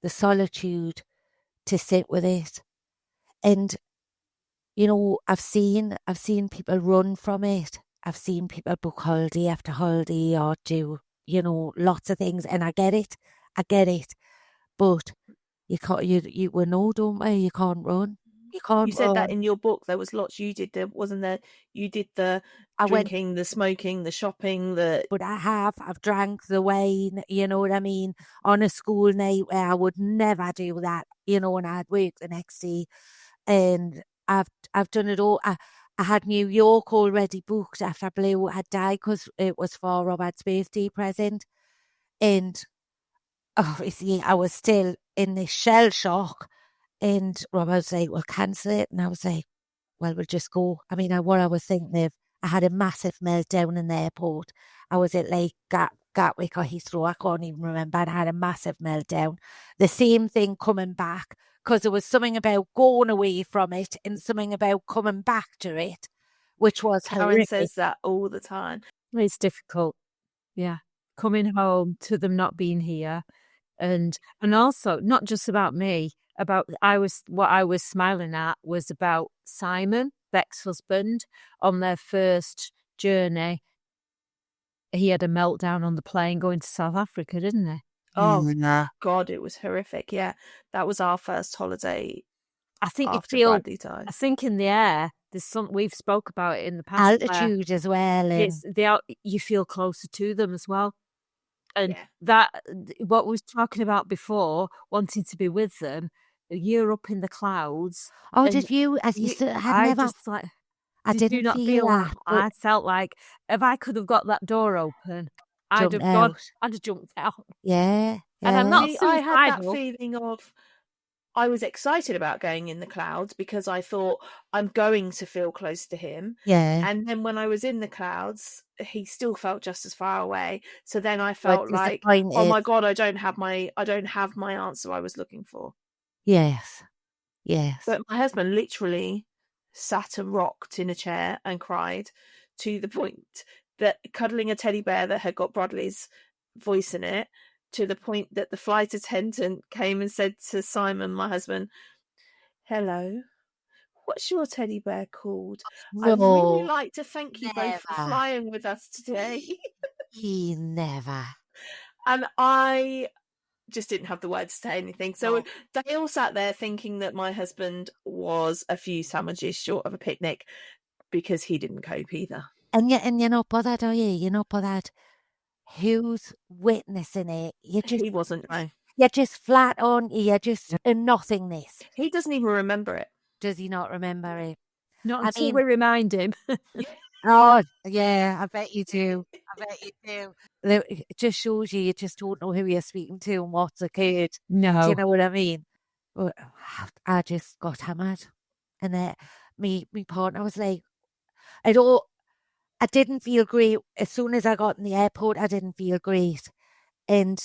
solitude to sit with it. And, you know, I've seen people run from it. I've seen people book holiday after holiday or do, you know, lots of things. And I get it. But you can't, we know, don't we? You can't run. You can't You said run. that in your book. There was lots you did. There wasn't there. You did the drinking, the smoking, the shopping. But I've drank the wine. You know what I mean? On a school night where I would never do that. You know, and I'd work the next day, and I've done it all. I had New York already booked after Blue had died because it was for Robert's birthday present, and obviously I was still in this shell shock. And Robert was like, well, cancel it. And I was like, well, we'll just go. I mean, what I was thinking of, I had a massive meltdown in the airport. I was at like Gatwick or Heathrow, I can't even remember. And I had a massive meltdown. The same thing coming back, because there was something about going away from it and something about coming back to it, which was Karen horrific. says that all the time. It's difficult. Yeah. Coming home to them not being here. And also not just about me, what I was smiling at was about Simon, Bec's husband, on their first journey. He had a meltdown on the plane going to South Africa, didn't he? Oh, God, it was horrific. Yeah, that was our first holiday. I think after Bradley died. I think in the air, there's we've spoke about it in the past. Altitude as well. You feel closer to them as well. And yeah. that, what we was talking about before, wanting to be with them, you're up in the clouds. Oh, did you? I didn't feel that. I felt like if I could have got that door open, I'd have jumped out. Yeah. And I'm not suicidal. I had that feeling of, I was excited about going in the clouds because I thought I'm going to feel close to him. Yeah. And then when I was in the clouds, he still felt just as far away. So then I felt like, oh my God, I don't have my answer I was looking for. Yes. But my husband literally sat and rocked in a chair and cried, to the point that cuddling a teddy bear that had got Bradley's voice in it, to the point that the flight attendant came and said to Simon, my husband, hello, what's your teddy bear called? No, I'd really like to thank you both for flying with us today. He never. And I just didn't have the words to say anything. So they all sat there thinking that my husband was a few sandwiches short of a picnic because he didn't cope either. And you're not bothered, are you? You're not bothered. Who's witnessing it? He wasn't. No. You're just flat on. You're just a nothingness. He doesn't even remember it. Does he not remember it? Not until we remind him. Oh, yeah, I bet you do. It just shows you just don't know who you're speaking to and what's occurred. No. Do you know what I mean? But I just got hammered. And then my partner was like, I didn't feel great. As soon as I got in the airport, I didn't feel great. And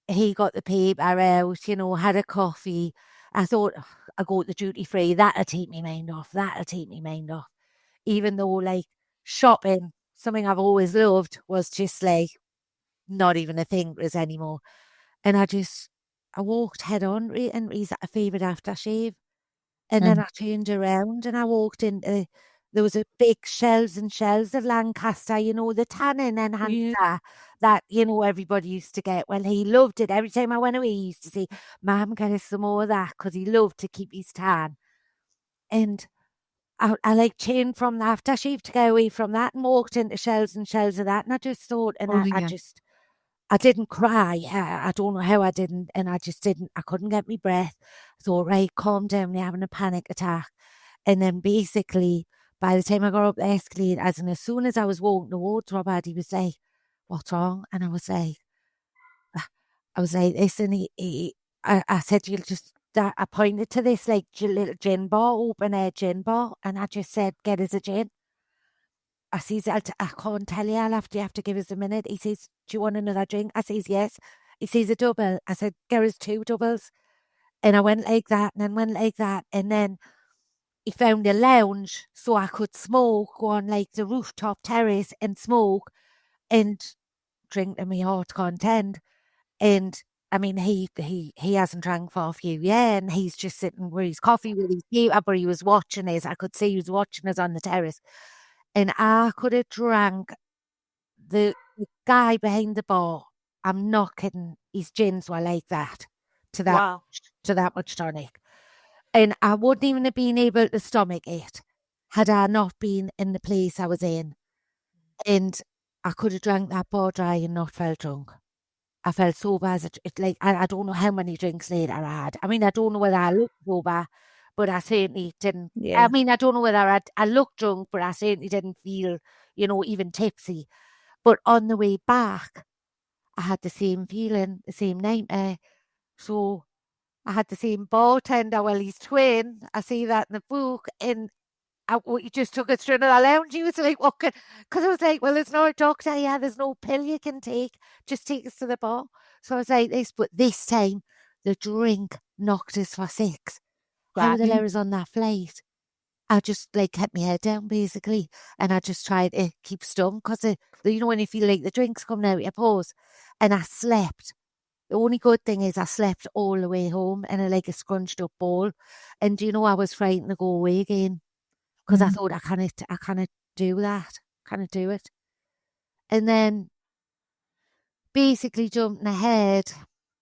he got the paper out, you know, had a coffee. I thought, I go to the duty free, that'll take me mind off. Even though, like, shopping, something I've always loved, was just like not even a thing for us anymore. And I walked head on and he's a favourite aftershave. And then I turned around and I walked into, there was a big shelves and shelves of Lancaster, you know, the tannin enhancer that, you know, everybody used to get. Well, he loved it. Every time I went away, he used to say, Mum, get us some more of that, because he loved to keep his tan. And I like changed from the aftershave to go away from that and walked into shelves and shelves of that. And I just thought, and I didn't cry. I don't know how I didn't. And I just didn't. I couldn't get my breath. I thought, right, calm down. You're having a panic attack. And then basically, by the time I got up the escalator, as soon as I was walking towards Robert, he was like, what's wrong? And I was like, listen, I said, you'll just, I pointed to this like little gin bar, open air gin bar. And I just said, get us a gin. I says, I can't tell you, you have to give us a minute. He says, do you want another drink? I says, yes. He says, a double. I said, get us 2 doubles. And I went like that and then went like that. And then he found a lounge so I could smoke, go on like the rooftop terrace and smoke and drink to my heart's content. And I mean, he hasn't drank for a few years, and he's just sitting with his coffee with his feet up, but he was watching us. I could see he was watching us on the terrace. And I could have drank the guy behind the bar. I'm not kidding. His gins were like that, to that much tonic. And I wouldn't even have been able to stomach it had I not been in the place I was in. And I could have drank that bar dry and not felt drunk. I felt sober as I don't know how many drinks later I had. I mean, I don't know whether I looked sober, but I certainly didn't. Yeah. I mean, I don't know whether I looked drunk, but I certainly didn't feel, even tipsy. But on the way back, I had the same feeling, the same nightmare. So I had the same bartender, well, he's twin. I see that in the book. And he just took us through another lounge. He was like, what? Because I was like, well, there's no doctor here. There's no pill you can take. Just take us to the bar. So I was like, but this time, the drink knocked us for 6. How the hell was on that flight? I just kept my head down basically, and I just tried to keep stum because when you feel like the drink's coming out of your pores, and I slept. The only good thing is I slept all the way home in a scrunched up ball, and I was frightened to go away again because I thought I can't do that, can't do it, and then basically jumping ahead,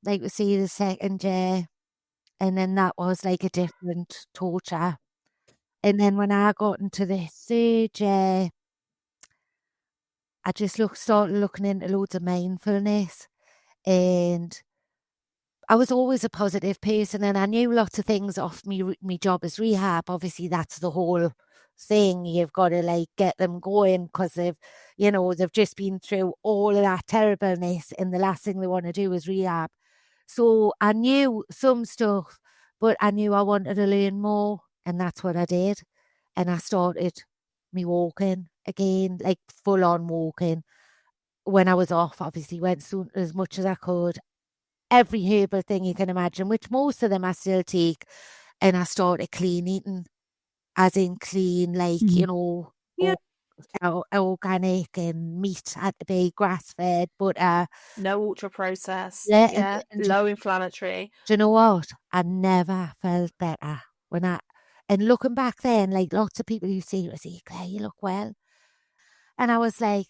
we see the second year, and then that was a different torture. And then when I got into the third year, I just started looking into loads of mindfulness. And I was always a positive person, and I knew lots of things off me job as rehab. Obviously, that's the whole thing. You've got to get them going because they've just been through all of that terribleness, and the last thing they want to do is rehab. So I knew some stuff, but I knew I wanted to learn more. And that's what I did. And I started me walking again, full on walking. When I was off, obviously went soon as much as I could. Every herbal thing you can imagine, which most of them I still take. And I started clean eating, as in clean, organic, and meat had to be grass-fed, but no ultra-processed, and low inflammatory. Do you know what? I never felt better and looking back then, lots of people you see, Claire, you look well. And I was like,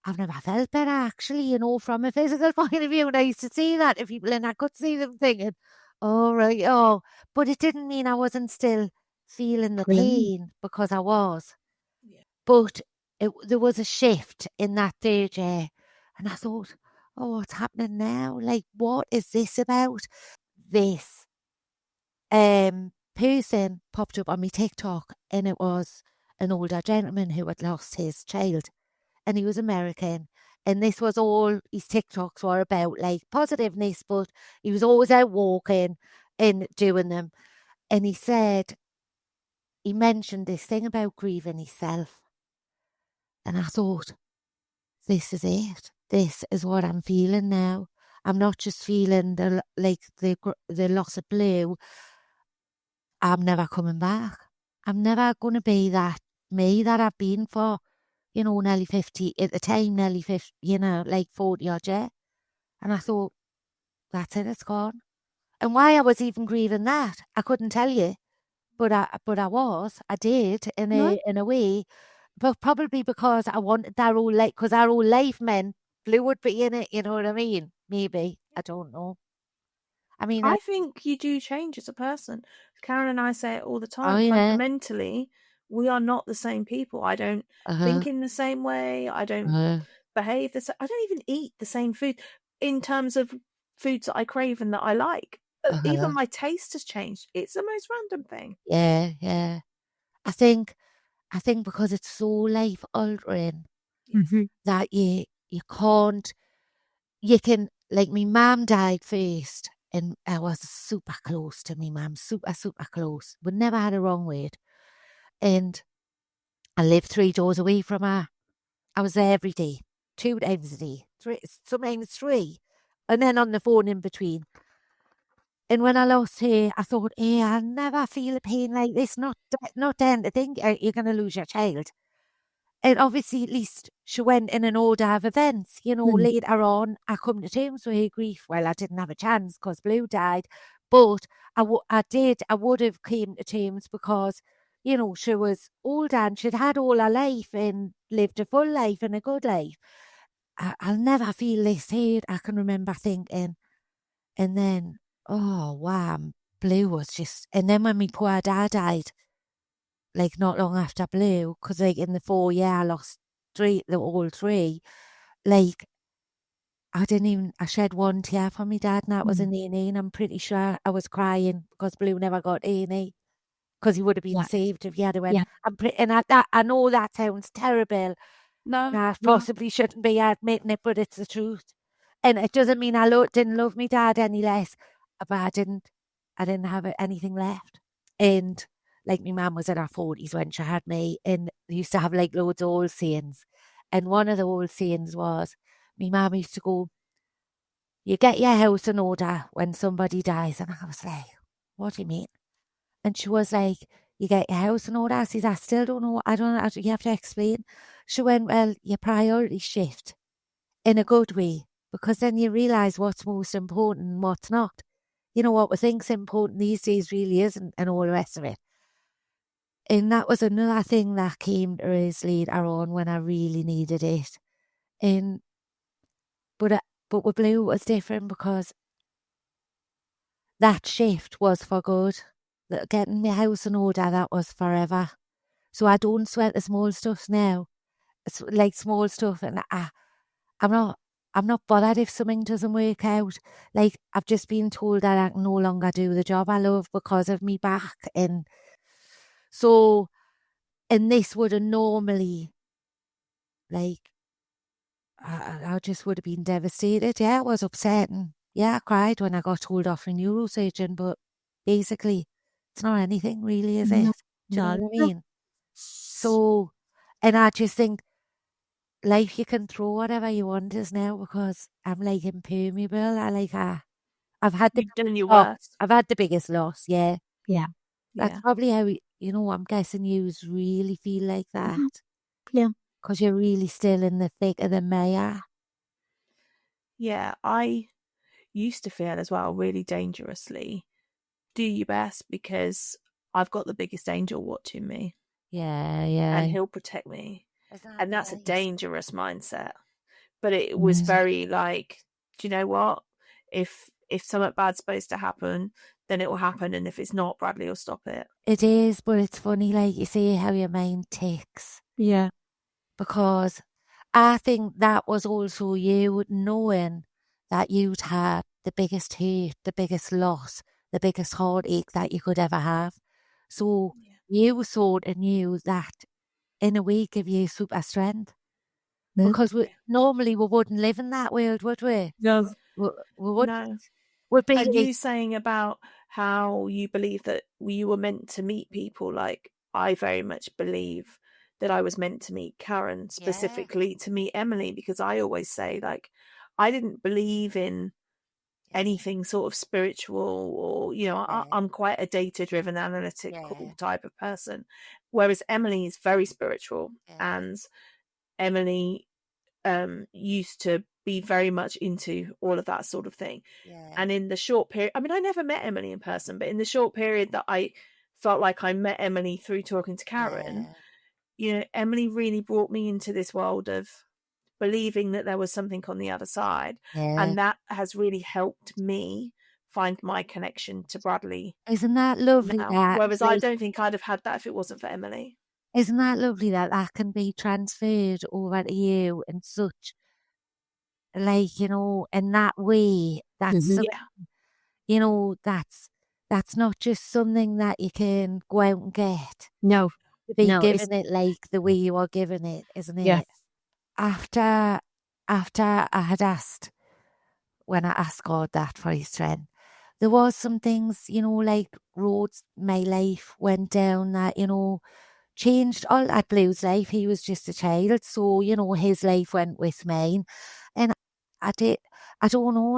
I've never felt better actually, from a physical point of view. And I used to see that to people and I could see them thinking, but it didn't mean I wasn't still feeling the pain, because I was. Yeah. But there was a shift in that third year, and I thought, what's happening now? What is this about? This person popped up on my TikTok, and it was an older gentleman who had lost his child, and he was American. And this was all his TikToks were about, positiveness, but he was always out walking and doing them. And he mentioned this thing about grieving himself. And I thought, this is it. This is what I'm feeling now. I'm not just feeling the loss of Blue. I'm never coming back. I'm never going to be that me that I've been for, nearly 50, at the time, nearly 50, 40 odd year. And I thought, that's it, it's gone. And why I was even grieving that, I couldn't tell you. But I did in a way, but probably because I wanted that whole life, because our whole life meant Blue would be in it, you know what I mean? Maybe, I don't know. I mean, I think you do change as a person. Karen and I say it all the time. oh yeah, Fundamentally, we are not the same people. I don't think in the same way. I don't behave the same. I don't even eat the same food in terms of foods that I crave and that I like. Even my taste has changed. It's the most random thing. yeah, yeah. I think because it's so life altering that you can't, you can, like, my mum died first and I was super close to me mum, super close. We never had a wrong word. And I lived 3 doors away from her. I was there every day, 2 times a day, 3, sometimes 3, and then on the phone in between. And when I lost her, I thought, hey, I'll never feel a pain like this. Not then to think you're going to lose your child. And obviously, at least she went in an order of events. You know, later on, I come to terms with her grief. Well, I didn't have a chance because Blue died. But I would have came to terms because, you know, she was older and she'd had all her life and lived a full life and a good life. I'll never feel this hate. I can remember thinking. And then, oh, wow, Blue was just... And then when my poor dad died, like not long after Blue, because like in the 4 year I lost all three, like I shed one tear for my dad and that was in A&E, and I'm pretty sure I was crying because Blue never got A&E because he would have been saved if he had went. I know that sounds terrible. No, I possibly shouldn't be admitting it, but it's the truth. And it doesn't mean I didn't love my dad any less, but I didn't have anything left. And like my mum was in her 40s when she had me, and they used to have like loads of old sayings. And one of the old sayings was, my mum used to go, you get your house in order when somebody dies. And I was like, what do you mean? And she was like, you get your house in order? I says, I still don't know. I don't know. You have to explain. She went, well, your priorities shift in a good way, because then you realise what's most important and what's not. You know, what we think's important these days really isn't, and all the rest of it. And that was another thing that came to us later on when I really needed it. And but with Blue it was different because that shift was for good. That getting my house in order, that was forever. So I don't sweat the small stuff now. It's like small stuff, and I'm not bothered if something doesn't work out. Like, I've just been told that I can no longer do the job I love because of me back. And so, and this would have normally, like, I just would have been devastated. Yeah, it was upsetting. Yeah, I cried when I got told off a neurosurgeon, but basically, it's not anything really, is it? No, Do you know no. what I mean? So, and I just think life, you can throw whatever you want us now, because I'm like impermeable. I've had the you've done your oh, worst. I've had the biggest loss. Yeah, Yeah. that's probably how I'm guessing you really feel like that. Yeah. Because you're really still in the thick of the mire. Yeah, I used to feel as well really dangerously, do your best because I've got the biggest angel watching me. Yeah, yeah. And he'll protect me. And that's a nice? dangerous mindset. But it was very like, do you know what? If something bad's supposed to happen, then it will happen. And if it's not, Bradley will stop it. It is, but it's funny, like you see how your mind ticks. Yeah. Because I think that was also you knowing that you'd had the biggest hurt, the biggest loss, the biggest heartache that you could ever have. So you sort of knew that in a way give you super strength. Because normally we wouldn't live in that world, would we? No. We wouldn't. No. Would be And like, you saying about how you believe that you were meant to meet people, like I very much believe that I was meant to meet Karen, specifically to meet Emily, because I always say, like, I didn't believe in anything sort of spiritual or, I'm quite a data-driven, analytical type of person, whereas Emily is very spiritual, and Emily used to be very much into all of that sort of thing. And in the short period, I mean, I never met Emily in person, but in the short period that I felt like I met Emily through talking to Karen, Emily really brought me into this world of believing that there was something on the other side. And that has really helped me find my connection to Bradley Isn't that lovely now. that, Whereas I like, don't think I'd have had that if it wasn't for Emily. isn't that lovely that that can be transferred over to you in such, like, you know, in that way? That's Mhm. so, Yeah. you know, that's not just something that you can go out and get. No, To be no, it's given it like the way you are given it, isn't yeah. it? After after I had asked when I asked God that for his strength, there was some things, you know, like roads my life went down that, you know, changed all that Blue's life. He was just a child, so, you know, his life went with mine. And I did, I don't know,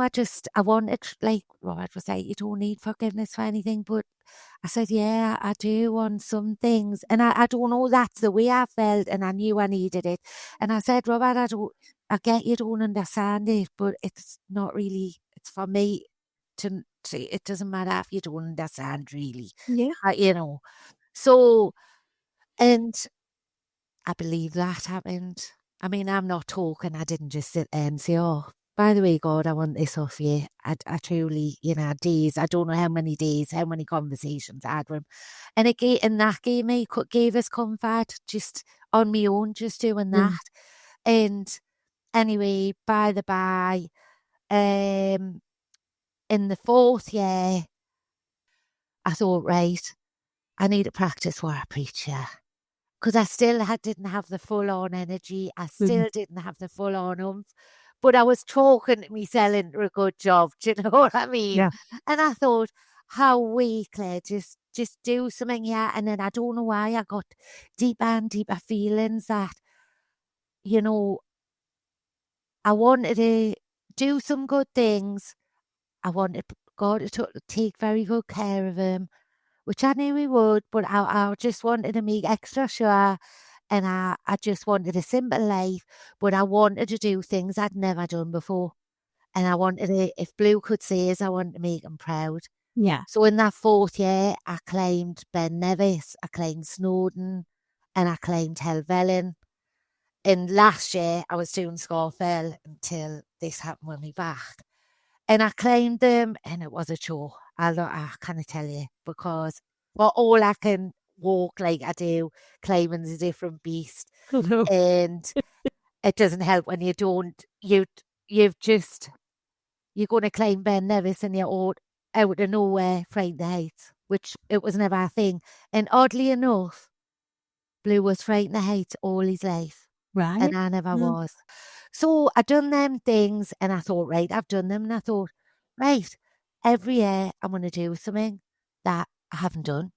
I wanted, like Robert was like, you don't need forgiveness for anything, but I said, yeah, I do on some things. And I don't know, that's the way I felt, and I knew I needed it. And I said, Robert, I get you don't understand it, but it's not really, it's for me it doesn't matter if you don't understand, really. Yeah. You know, so, and I believe that happened. I mean, I'm not talking, I didn't just sit there and say, oh, by the way, God, I want this off you. I truly, you know, days, I don't know how many days, how many conversations I had with him. And and that gave us comfort just on my own, just doing that. And anyway, by the by, in the 4th year, I thought, right, I need to practice what I preach here. Because I still didn't have the full on energy. I Mhm. still didn't have the full on oomph. But I was talking to myself into a good job. Do you know what I mean? Yeah. And I thought, how weak, Claire, just do something, yeah. And then I don't know why I got deeper and deeper feelings that, you know, I wanted to do some good things. I wanted God to take very good care of him, which I knew he would, but I just wanted to make extra sure. And I just wanted a simple life, but I wanted to do things I'd never done before. And I wanted to, if Blue could see us, I wanted to make him proud. Yeah. So in that 4th year, I claimed Ben Nevis, I claimed Snowdon, and I claimed Helvellyn. And last year, I was doing Scafell until this happened with me back. And I claimed them, and it was a chore. I can't tell you, because for all I can walk like I do, claiming's a different beast. No. And it doesn't help when you don't, you've just, you're going to claim Ben Nevis and you're out of nowhere, frightened the heights, which it was never a thing. And oddly enough, Blue was frightened the heights all his life, Right. and I never was. So I done them things, and I thought, right, I've done them, and I thought, right, every year I'm going to do something that I haven't done.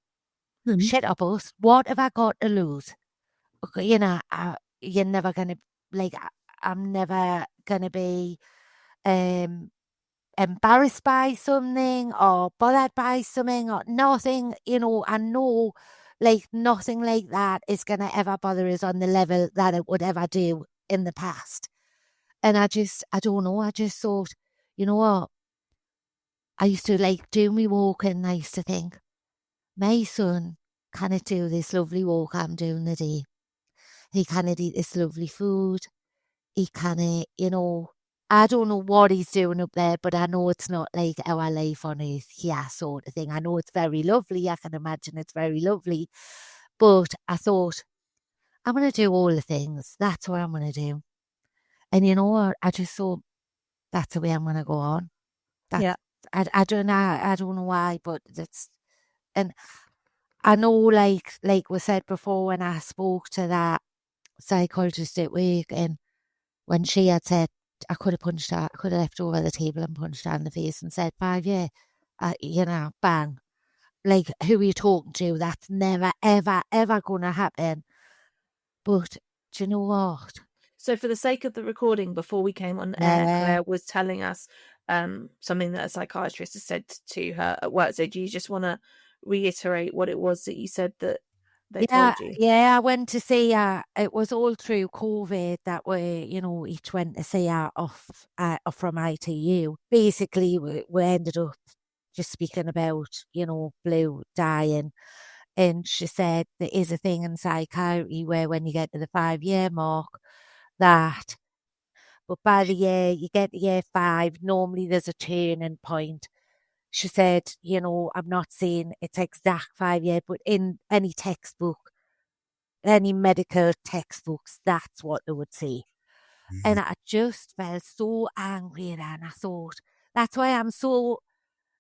Mhm. Shit up us. What have I got to lose? Okay, you know, you're never going to, like, I'm never going to be um embarrassed by something or bothered by something or nothing, you know. I know, like, nothing like that is going to ever bother us on the level that it would ever do in the past. And I don't know, I just thought, you know what? I used to like do me walking, and I used to think, my son cannot do this lovely walk I'm doing today. He cannot eat this lovely food. He cannot, you know, I don't know what he's doing up there, but I know it's not like our life on earth here sort of thing. I know it's very lovely. I can imagine it's very lovely. But I thought, I'm going to do all the things. That's what I'm going to do. And you know what? I just thought, that's the way I'm going to go on. That's, Yeah. I don't know. I don't know why, but that's, and I know, like we said before, when I spoke to that psychologist at work, and when she had said, I could have punched her, I could have left her over the table and punched her in the face and said, 5 year, you know, bang. Like, who are you talking to? That's never, ever, ever going to happen. But do you know what? So for the sake of the recording, before we came on air, Yeah. Claire was telling us something that a psychiatrist has said to her at work. So do you just want to reiterate what it was that you said that they told you? Yeah, I went to see her. It was all through COVID that we, you know, each went to see her off from ITU. Basically, we ended up just speaking about, you know, Blue dying. And she said there is a thing in psychiatry where when you get to the 5 year mark, that, but by the year you get to year 5, normally there's a turning point. she said, you know, I'm not saying it's exact 5 years, but in any textbook, any medical textbooks, that's what they would say. And I just felt so angry, and I thought, that's why I'm so,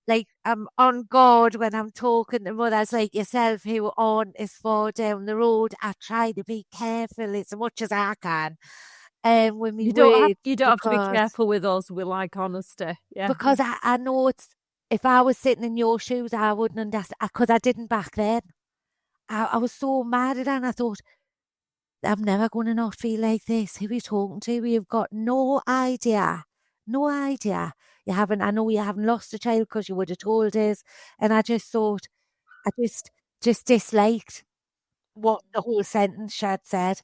like, I'm on guard when I'm talking to mothers like yourself who aren't as far down the road. I try to be careful as much as I can with my You don't words, have to be careful with us. We like honesty. Yeah. because I know it's, if I was sitting in your shoes, I wouldn't understand, because I didn't back then. I was so mad at her, and I thought, I'm never going to not feel like this. Who are you talking to? You've got no idea. No idea. You haven't, I know you haven't lost a child because you would have told us. And I just thought, I just disliked what the whole sentence she had said.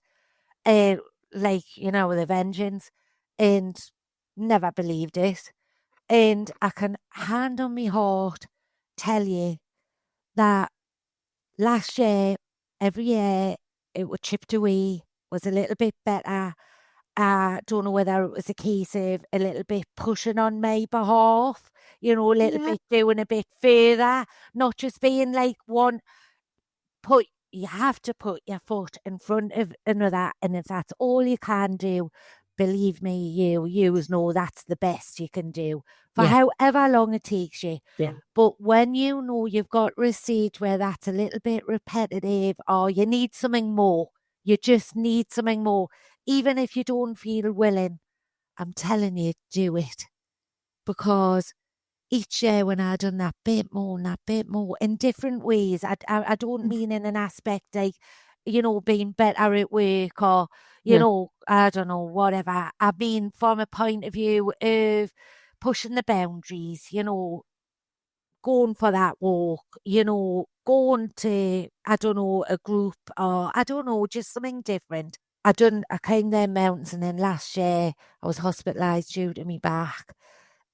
Like, you know, with a vengeance. And never believed it. And I can hand on my heart tell you that last year, every year, it was chipped away, was a little bit better. I don't know whether it was a case of a little bit pushing on my behalf, you know, a little bit doing a bit further, not just being like one, you have to put your foot in front of another. And if that's all you can do, believe me, you know that's the best you can do for however long it takes you. Yeah. But when you know you've got to a stage where that's a little bit repetitive, or you need something more, you just need something more, even if you don't feel willing, I'm telling you, do it. Because each year when I done that bit more and that bit more in different ways, I don't mean in an aspect like, you know, being better at work or, you know, I don't know, whatever. I mean from a point of view of pushing the boundaries, you know, going for that walk, you know, going to, I don't know, a group, or I don't know, just something different. I climbed them mountains, and then last year I was hospitalised due to me back.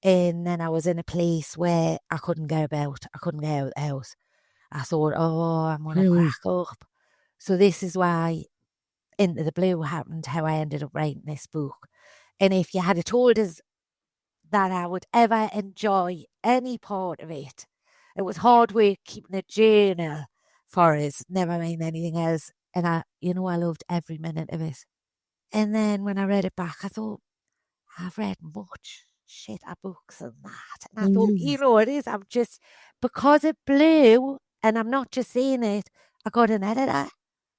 And then I was in a place where I couldn't go about. I couldn't get out of the house. I thought, oh, I'm going to crack up. So this is why Into the Blue happened, how I ended up writing this book. And if you had told us that I would ever enjoy any part of it, it was hard work keeping a journal for us, never mind anything else. And I loved every minute of it. And then when I read it back, I thought, I've read much shit at books and that. And I thought, you know what it is? I'm just, because it blew, and I'm not just saying it, I got an editor.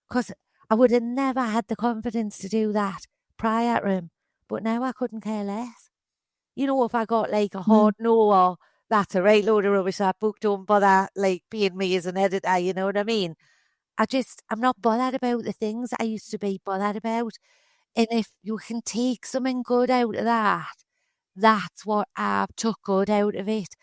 Because I would have never had the confidence to do that prior to him. But now I couldn't care less. You know, if I got like a hard no, or that's a right load of rubbish, that book don't bother like being me as an editor, you know what I mean? I'm not bothered about the things I used to be bothered about. And if you can take something good out of that, that's what I've took good out of it.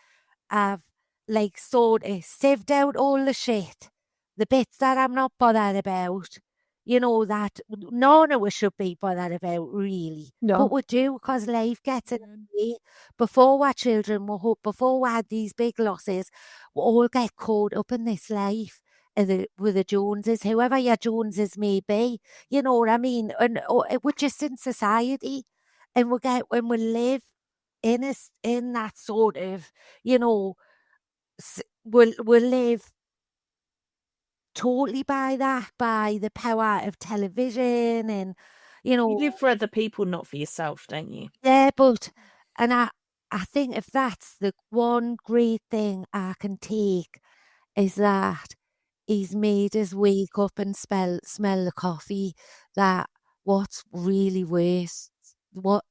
I've like sort of sieved out all the shit, the bits that I'm not bothered about, you know, that none of us should be bothered about really. But we do, because life gets in the way. Before our children were before we had these big losses, we all get caught up in this life. With the Joneses, whoever your Joneses may be, you know what I mean? And we're just in society, and when we live in that sort of, you know, we'll live totally by that, by the power of television, and you know, You live for other people, not for yourself, don't you? yeah. But and I think if that's the one great thing I can take, is that he's made us wake up and smell the coffee. That what's really worth,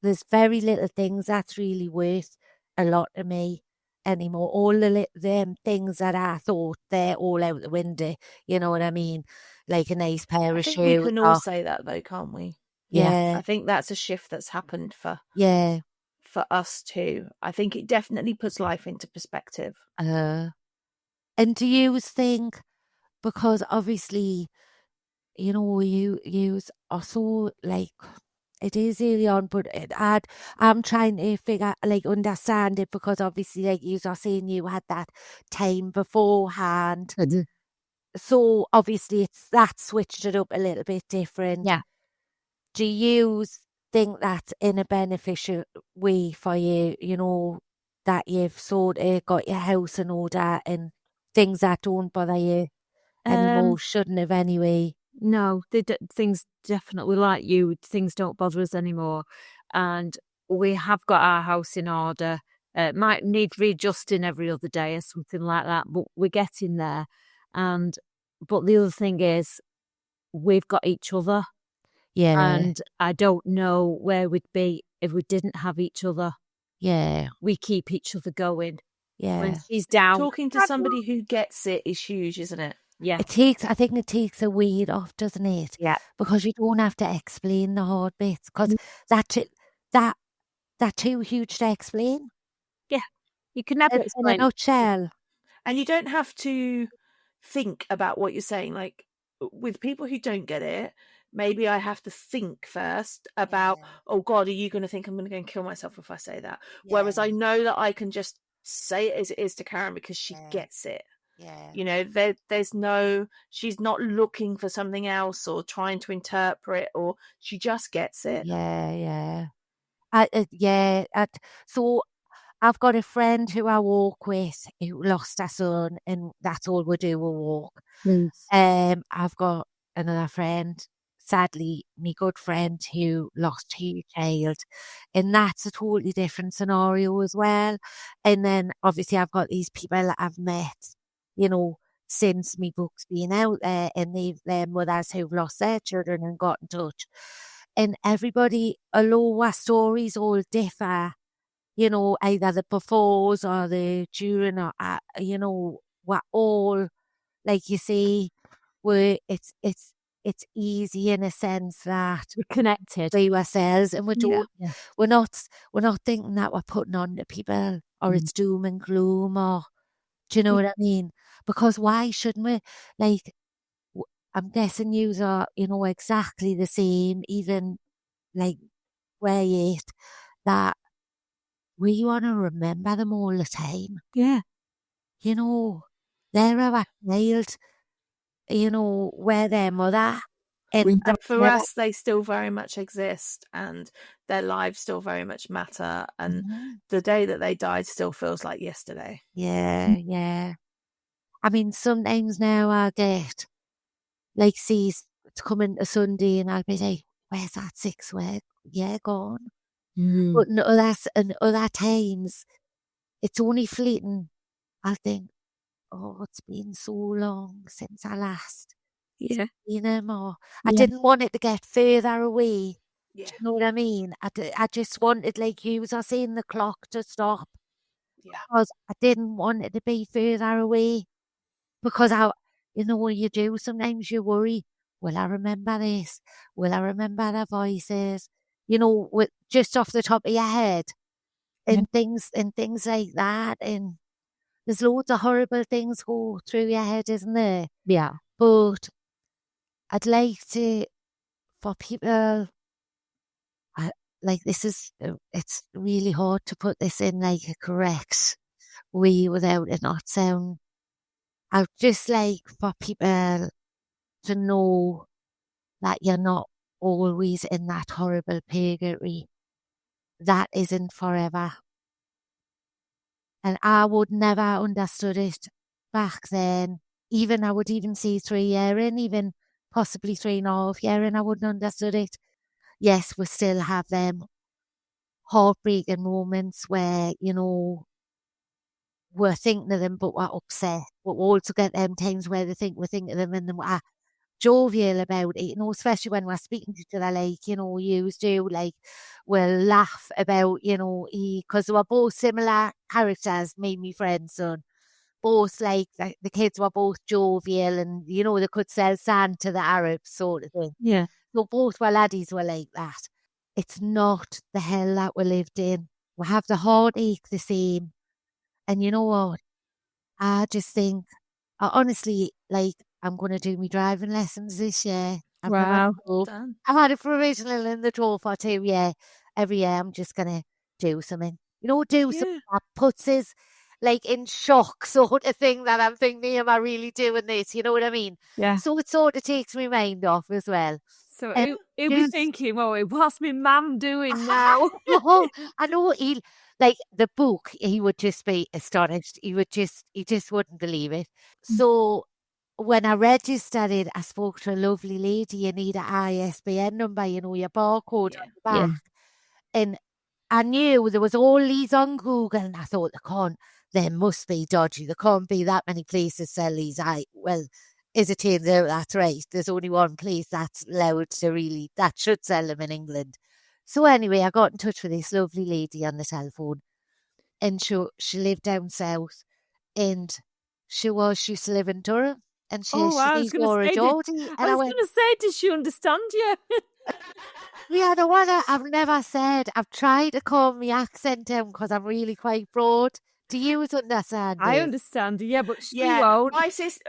there's very little things that's really worth a lot to me anymore. All them things that I thought they're all out the window. You know what I mean? Like a nice pair I of think we shoes. can all say that though, can't we? Yeah, I think that's a shift that's happened for yeah. us too. I think it definitely puts life into perspective. And do you think, because obviously, you know, you are so like, it is early on, but I'm trying to understand it, because obviously, like you are saying, you had that time beforehand. So obviously it's that switched it up a little bit different. Yeah. Do you think that's in a beneficial way for you, you know, that you've sort of got your house in order and things that don't bother you anymore shouldn't have anyway? No, things definitely, like you, things don't bother us anymore. And we have got our house in order. Might need readjusting every other day or something like that, but we're getting there. But the other thing is, we've got each other. Yeah. And I don't know where we'd be if we didn't have each other. Yeah. We keep each other going. Yeah. When she's down. Talking to somebody who gets it is huge, isn't it? Yeah. I think it takes a weight off, doesn't it? Yeah. Because you don't have to explain the hard bits, because that too huge to explain. Yeah. You can never In a explain it. nutshell. And you don't have to think about what you're saying. Like, with people who don't get it, maybe I have to think first about, oh God, are you going to think I'm going to go and kill myself if I say that? Whereas I know that I can just say it as it is to Karen because she gets it. Yeah. You know, there's no, she's not looking for something else or trying to interpret, or she just gets it. Yeah. So I've got a friend who I walk with who lost her son, and that's all we do, we walk. I've got another friend, sadly, my good friend, who lost her child, and that's a totally different scenario as well. And then obviously I've got these people that I've met, you know, since my book's been out there, and they're mothers who've lost their children and got in touch. And everybody, although our stories all differ, you know, either the befores or the during, or you know, we're all, like you say, it's easy in a sense that we're connected to ourselves, and we're not thinking that we're putting on to people, or it's doom and gloom, or do you know what I mean? Because why shouldn't we? Like, I'm guessing yous are, you know, exactly the same, even like where yet that we want to remember them all the time. Yeah. You know, they're our child, you know, we're their mother. And for us, they still very much exist, and their lives still very much matter. And the day that they died still feels like yesterday. Yeah. I mean, sometimes now I get, like, see, it's coming to Sunday, and I'll be like, where's that 6 week? Yeah, gone. But in other times, it's only fleeting. I think, oh, it's been so long since I last seen him, or I didn't want it to get further away. Yeah. Do you know what I mean? I just wanted, like you are saying, the clock to stop. Yeah. Because I didn't want it to be further away. Because you know what you do, sometimes you worry, will I remember this? Will I remember their voices? You know, with just off the top of your head. And things like that. And there's loads of horrible things go through your head, isn't there? Yeah. But I'd like for people, it's really hard to put this in like a correct way without it not sound. I'd just like for people to know that you're not always in that horrible purgatory. That isn't forever. And I would never understood it back then. I would even say 3 year in, even possibly 3.5 year in, I wouldn't understood it. Yes, we still have them heartbreaking moments where, you know, we're thinking of them, but we're upset. But we also get them times where they think we're thinking of them and then we're jovial about it, you know, especially when we're speaking to each other, like, you know, you do, like, we'll laugh about, you know, because we're both similar characters, me and my friend son. Both, like, the kids were both jovial and, you know, they could sell sand to the Arabs, sort of thing. Yeah. So both our laddies were like that. It's not the hell that we lived in. We have the heartache the same. And you know what? I just think, honestly, like, I'm going to do my driving lessons this year. Wow. Done. I've had a provisional in the drawer for 2 years. Every year I'm just going to do something. You know, something that puts us, like, in shock sort of thing, that I'm thinking, am I really doing this? You know what I mean? Yeah. So it sort of takes my mind off as well. So he'll be thinking, what's my mum doing now? Oh, I know like the book, he would just be astonished. He just wouldn't believe it. So when I registered it, I spoke to a lovely lady. You need an ISBN number, your barcode on the Yeah. back. And I knew there was all these on Google, and I thought, they must be dodgy. There can't be that many places sell these. Well, as it turns out, that's right. There's only one place that's allowed that should sell them in England. So anyway, I got in touch with this lovely lady on the telephone, and she lived down south, and she used to live in Durham, and she I was needs going to more a say, Geordie. And I went, does she understand you? yeah, I've never said, I've tried to calm my accent down because I'm really quite broad. Do you understand I it? understand, yeah, but she Yeah, won't. my sister.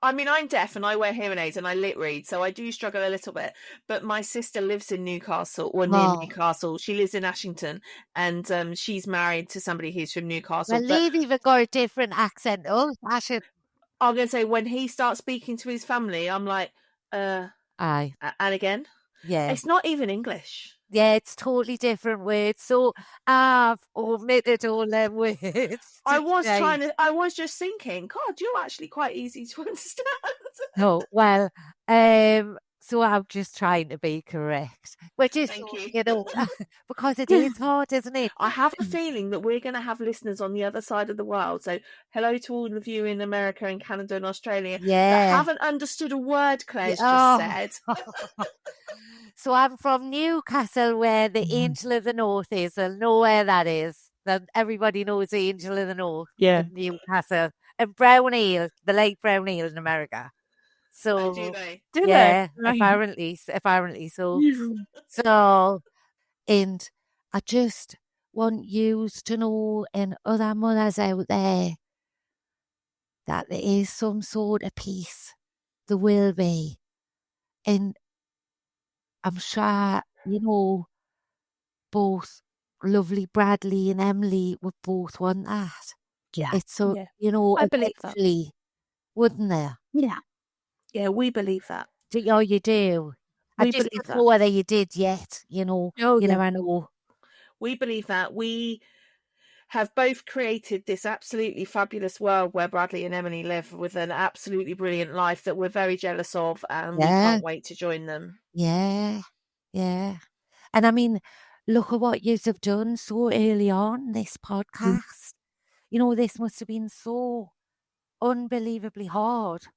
I mean, I'm deaf and I wear hearing aids and I lip read, so I do struggle a little bit. But my sister lives in Newcastle, or near Oh, Newcastle. She lives in Ashington, and she's married to somebody who's from Newcastle. well, But they've even got a different accent. Oh, I should. I'm going to say, when he starts speaking to his family, I'm like, Aye, and again, yeah. it's not even English. Yeah, it's totally different words. So I've omitted all them words. I was today. I was just thinking, God, you're actually quite easy to understand. No, well, so I'm just trying to be correct, which is, Thank you. because it is hard, isn't it? I have a feeling that we're going to have listeners on the other side of the world. So, hello to all of you in America and Canada and Australia that Yeah. haven't understood a word Claire's just Oh. said. So I'm from Newcastle, where the Angel of the North is. They'll know where that is. Then everybody knows the Angel of the North. Yeah. In Newcastle. And brown ale, the lake brown ale in America. So Do they? Do they? yeah, Right. apparently so. So, and I just want you to know, and other mothers out there, that there is some sort of peace. There will be. And I'm sure, both lovely Bradley and Emily would both want that. Yeah. It's so, Yeah. I believe that. eventually, wouldn't there? Yeah. Yeah, we believe that. You do. I We just believe don't know whether you did yet, Oh, you yeah. never know. We believe that. We have both created this absolutely fabulous world where Bradley and Emily live, with an absolutely brilliant life that we're very jealous of, and we Yeah. can't wait to join them. Yeah, yeah. And I mean, look at what yous have done so early on this podcast. This must have been so unbelievably hard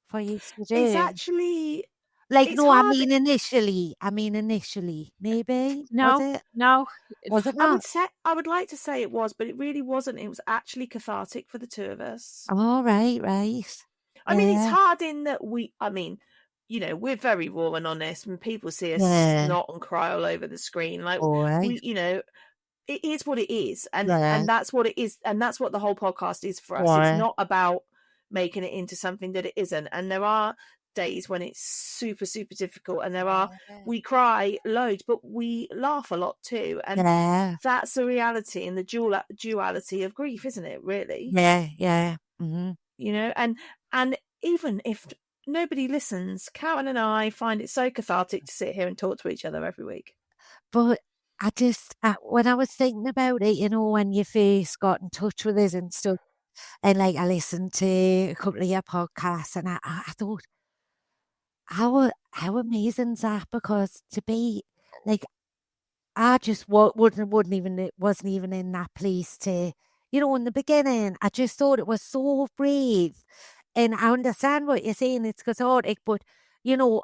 for you to do. It's actually Like, it's no, I hard. mean initially, maybe. Was No, it? no. Was it I not? I would like to say it was, but it really wasn't. It was actually cathartic for the two of us. Oh, right. I mean, it's Yeah. hard in that we're very raw and honest, and people see us Yeah. snot and cry all over the screen. Like, All right. it is what it is, and Yeah. that's what it is, and that's what the whole podcast is for us. Right. It's not about making it into something that it isn't. And there are days when it's super, super difficult, and we cry loads, but we laugh a lot too. And Yeah. that's the reality and the duality of grief, isn't it? Really? Yeah. Mm-hmm. And even if nobody listens, Karen and I find it so cathartic to sit here and talk to each other every week. But I just, when I was thinking about it, when you first got in touch with us and stuff, and like I listened to a couple of your podcasts, and I thought, how amazing is that? Because to be like, I just wasn't even in that place to, in the beginning. I just thought it was so brave, and I understand what you're saying. It's cathartic, but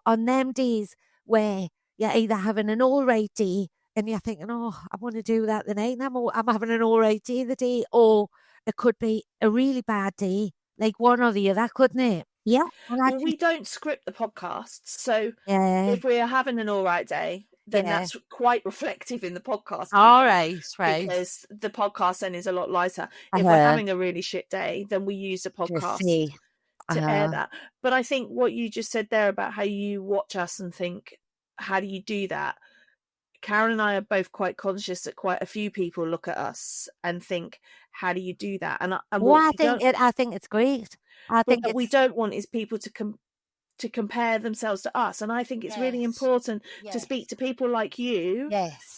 on them days where you're either having an all right day and you're thinking, oh, I want to do that the night, and I'm having an all right day the day, or it could be a really bad day, like one or the other, couldn't it? Yeah. Well, we don't script the podcasts, so if we're having an all right day, then that's quite reflective in the podcast. All right. Because the podcast then is a lot lighter. If we're having a really shit day, then we use the podcast to air that. But I think what you just said there about how you watch us and think, how do you do that? Karen and I are both quite conscious that quite a few people look at us and think, how do you do that? And I think it's great. What we don't want is people to compare themselves to us. And I think it's really important to speak to people like you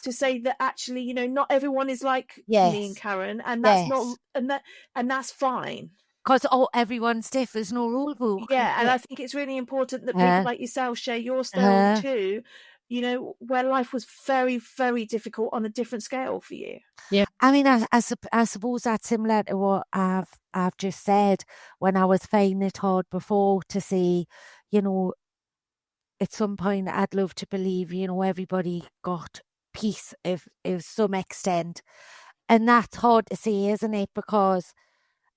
to say that actually, you know, not everyone is like me and Karen, and that's not, and that's fine. Because everyone's different. There's no rule book. Yeah, and I think it's really important that people like yourself share your story too, you know, where life was very, very difficult on a different scale for you. Yeah. I mean, I suppose that's similar to what I've just said when I was finding it hard before to say, you know, at some point I'd love to believe, you know, everybody got peace of some extent. And that's hard to say, isn't it? Because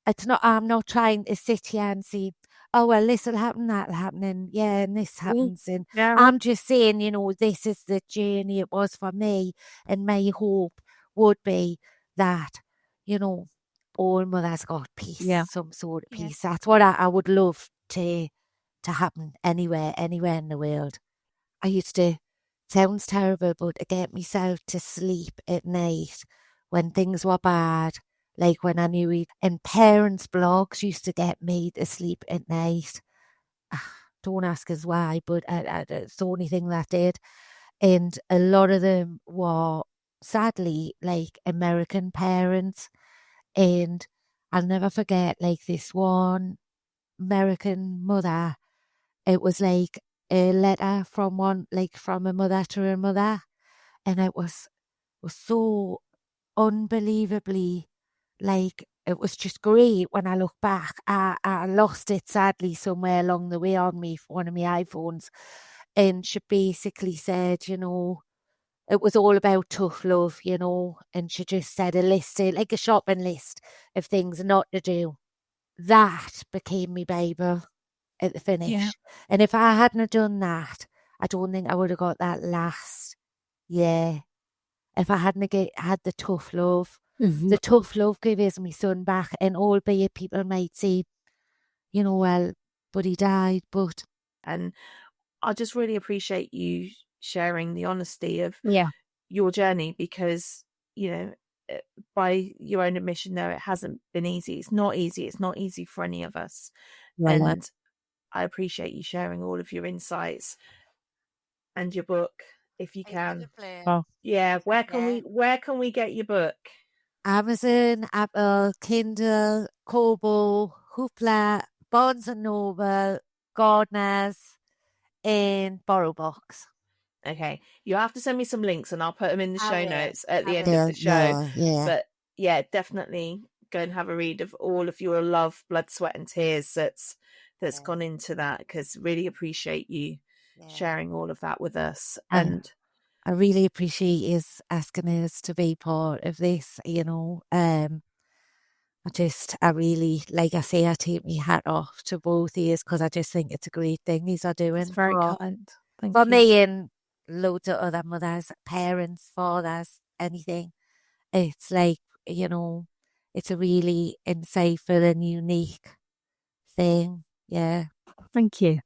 I'm not trying to sit here and say, oh, well, this will happen, that'll happen, and this happens. And I'm just saying, you know, this is the journey it was for me. And my hope would be that, you know, all mothers got peace, some sort of peace. That's what I would love to happen anywhere in the world. I used to, sounds terrible, but to get myself to sleep at night when things were bad, like when I knew it, and parents' blogs used to get me to sleep at night. Don't ask us why, but it's the only thing that did. And a lot of them were, sadly, like American parents. And I'll never forget, like, this one American mother. It was like a letter from a mother to a mother. And it was so unbelievably, like, it was just great when I look back. I lost it sadly somewhere along the way on one of my iPhones. And she basically said, you know, it was all about tough love, you know, and she just said a list, like a shopping list of things not to do. That became my Bible at the finish. Yeah. And if I hadn't have done that, I don't think I would have got that last year. If I hadn't had the tough love, the tough love gives my son back. And albeit people might say, you know, well, but he died, but. And I just really appreciate you sharing the honesty of Yeah. your journey, because, you know, by your own admission there, it hasn't been easy. It's not easy. It's not easy for any of us. Right. And I appreciate you sharing all of your insights and your book, if you can. Oh. Yeah, where can we get your book? Amazon, Apple, Kindle, Kobo, Hoopla, Barnes and Noble, Gardeners, and BorrowBox. Okay, you have to send me some links and I'll put them in the show notes at the end of the show. Yeah. But yeah, definitely go and have a read of all of your love, blood, sweat and tears that's gone into that, because really appreciate you sharing all of that with us. And I really appreciate you asking us to be part of this, you know. I really, like I say, I take my hat off to both of you because I just think it's a great thing these are doing. it's very kind. Thank for you. me and loads of other mothers, parents, fathers, anything. It's like, you know, it's a really insightful and unique thing. Yeah. Thank you.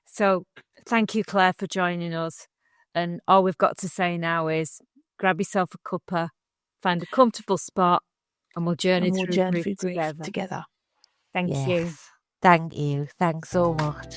So thank you, Claire, for joining us. And all we've got to say now is grab yourself a cuppa, find a comfortable spot, and we'll journey through grief together. together. Thank you. Thank you. Thanks so much.